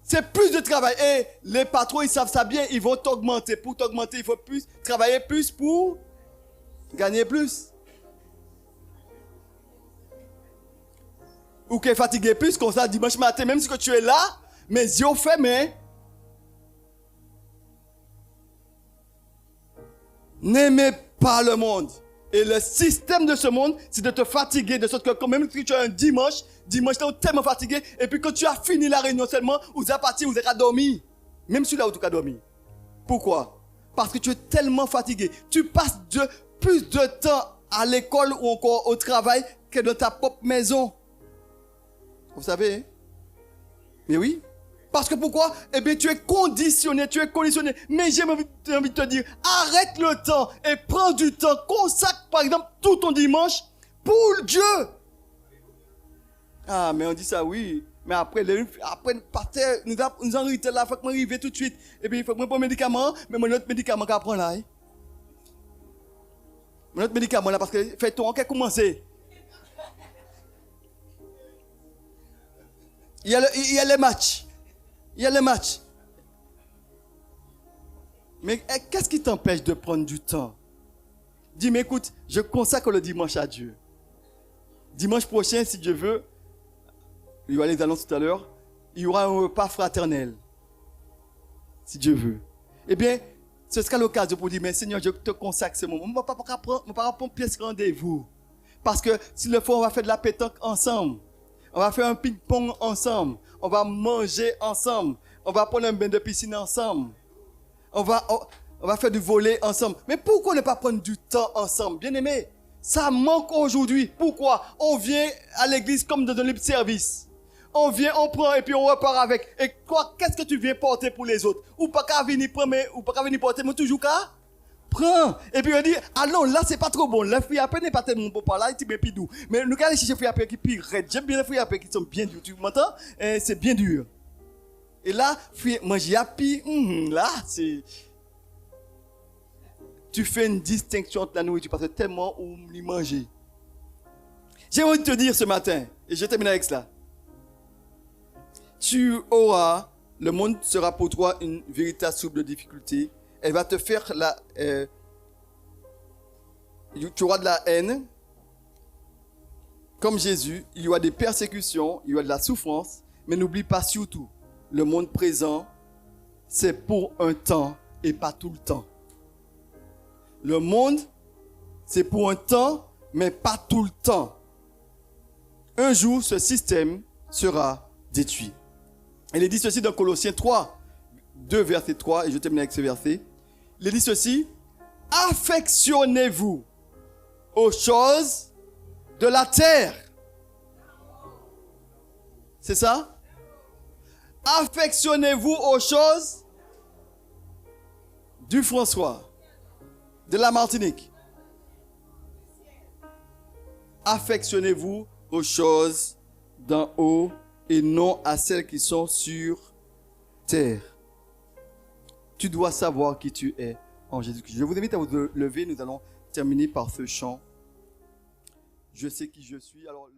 A: C'est plus de travail. Et les patrons, ils savent ça bien. Ils vont t'augmenter. Pour t'augmenter, il faut plus travailler plus pour gagner plus. Ou qu'est fatigué plus, comme ça, dimanche matin, même si que tu es là, mes yeux fermés. N'aimez pas le monde. Et le système de ce monde, c'est de te fatiguer, de sorte que quand même si tu as un dimanche, tu es tellement fatigué, et puis quand tu as fini la réunion seulement, vous êtes parti, vous êtes dormi. Même celui-là où tu as dormi. Pourquoi? Parce que tu es tellement fatigué. Tu passes plus de temps à l'école ou encore au travail que dans ta propre maison. Vous savez, hein? Mais oui. Parce que pourquoi? Eh bien, tu es conditionné. Mais j'ai envie de te dire, arrête le temps et prends du temps. Consacre, par exemple, tout ton dimanche pour Dieu. Ah, mais on dit ça, oui. Mais après pasteur, nous en là, il faut que m'arrive tout de suite. Et puis, il faut que je prenne un médicament, mais mon autre médicament qu'on prend là. Hein? Mon autre médicament là, parce que fait-on qu'à commencer. Il y a les matchs. Il y a les matchs. Mais qu'est-ce qui t'empêche de prendre du temps Dis, mais écoute, je consacre le dimanche à Dieu. Dimanche prochain, si Dieu veut, il y aura les annonces tout à l'heure, il y aura un repas fraternel. Si Dieu veut. Eh bien, ce sera l'occasion pour dire, mais Seigneur, je te consacre ce moment. Je ne vais pas prendre pièce rendez-vous. Parce que s'il le faut, on va faire de la pétanque ensemble. On va faire un ping-pong ensemble. On va manger ensemble. On va prendre un bain de piscine ensemble. On va faire du volley ensemble. Mais pourquoi ne pas prendre du temps ensemble? Bien aimé, ça manque aujourd'hui. Pourquoi? On vient à l'église comme dans un libre service. On vient, on prend et puis on repart avec. Et toi, qu'est-ce que tu viens porter pour les autres? Ou pas qu'à venir prendre, ou pas qu'à venir porter, mais toujours qu'à prends. Et puis on dit, ah non, là c'est pas trop bon. Le fruit à pain n'est pas tellement bon par là, il est plus doux. Mais nous allons chercher les fruits à pain qui sont raides. J'aime bien les fruits à pain qui sont bien durs. Tu m'entends? C'est bien dur. Et là, manger à pain, là, c'est... Tu fais une distinction entre la nourriture parce que tellement on y manger. J'ai envie de te dire ce matin, et je termine avec cela. Le monde sera pour toi une véritable soupe de difficulté. Elle va te faire tu auras de la haine. Comme Jésus, il y aura des persécutions, il y aura de la souffrance. Mais n'oublie pas surtout, le monde présent, c'est pour un temps et pas tout le temps. Le monde, c'est pour un temps, mais pas tout le temps. Un jour, ce système sera détruit. Il est dit ceci dans Colossiens 3, 2 verset 3, et je termine avec ce verset. Il est dit ceci, affectionnez-vous aux choses de la terre. C'est ça? Affectionnez-vous aux choses du François, de la Martinique. Affectionnez-vous aux choses d'en haut et non à celles qui sont sur terre. Tu dois savoir qui tu es en Jésus-Christ. Je vous invite à vous lever. Nous allons terminer par ce chant. Je sais qui je suis. Alors,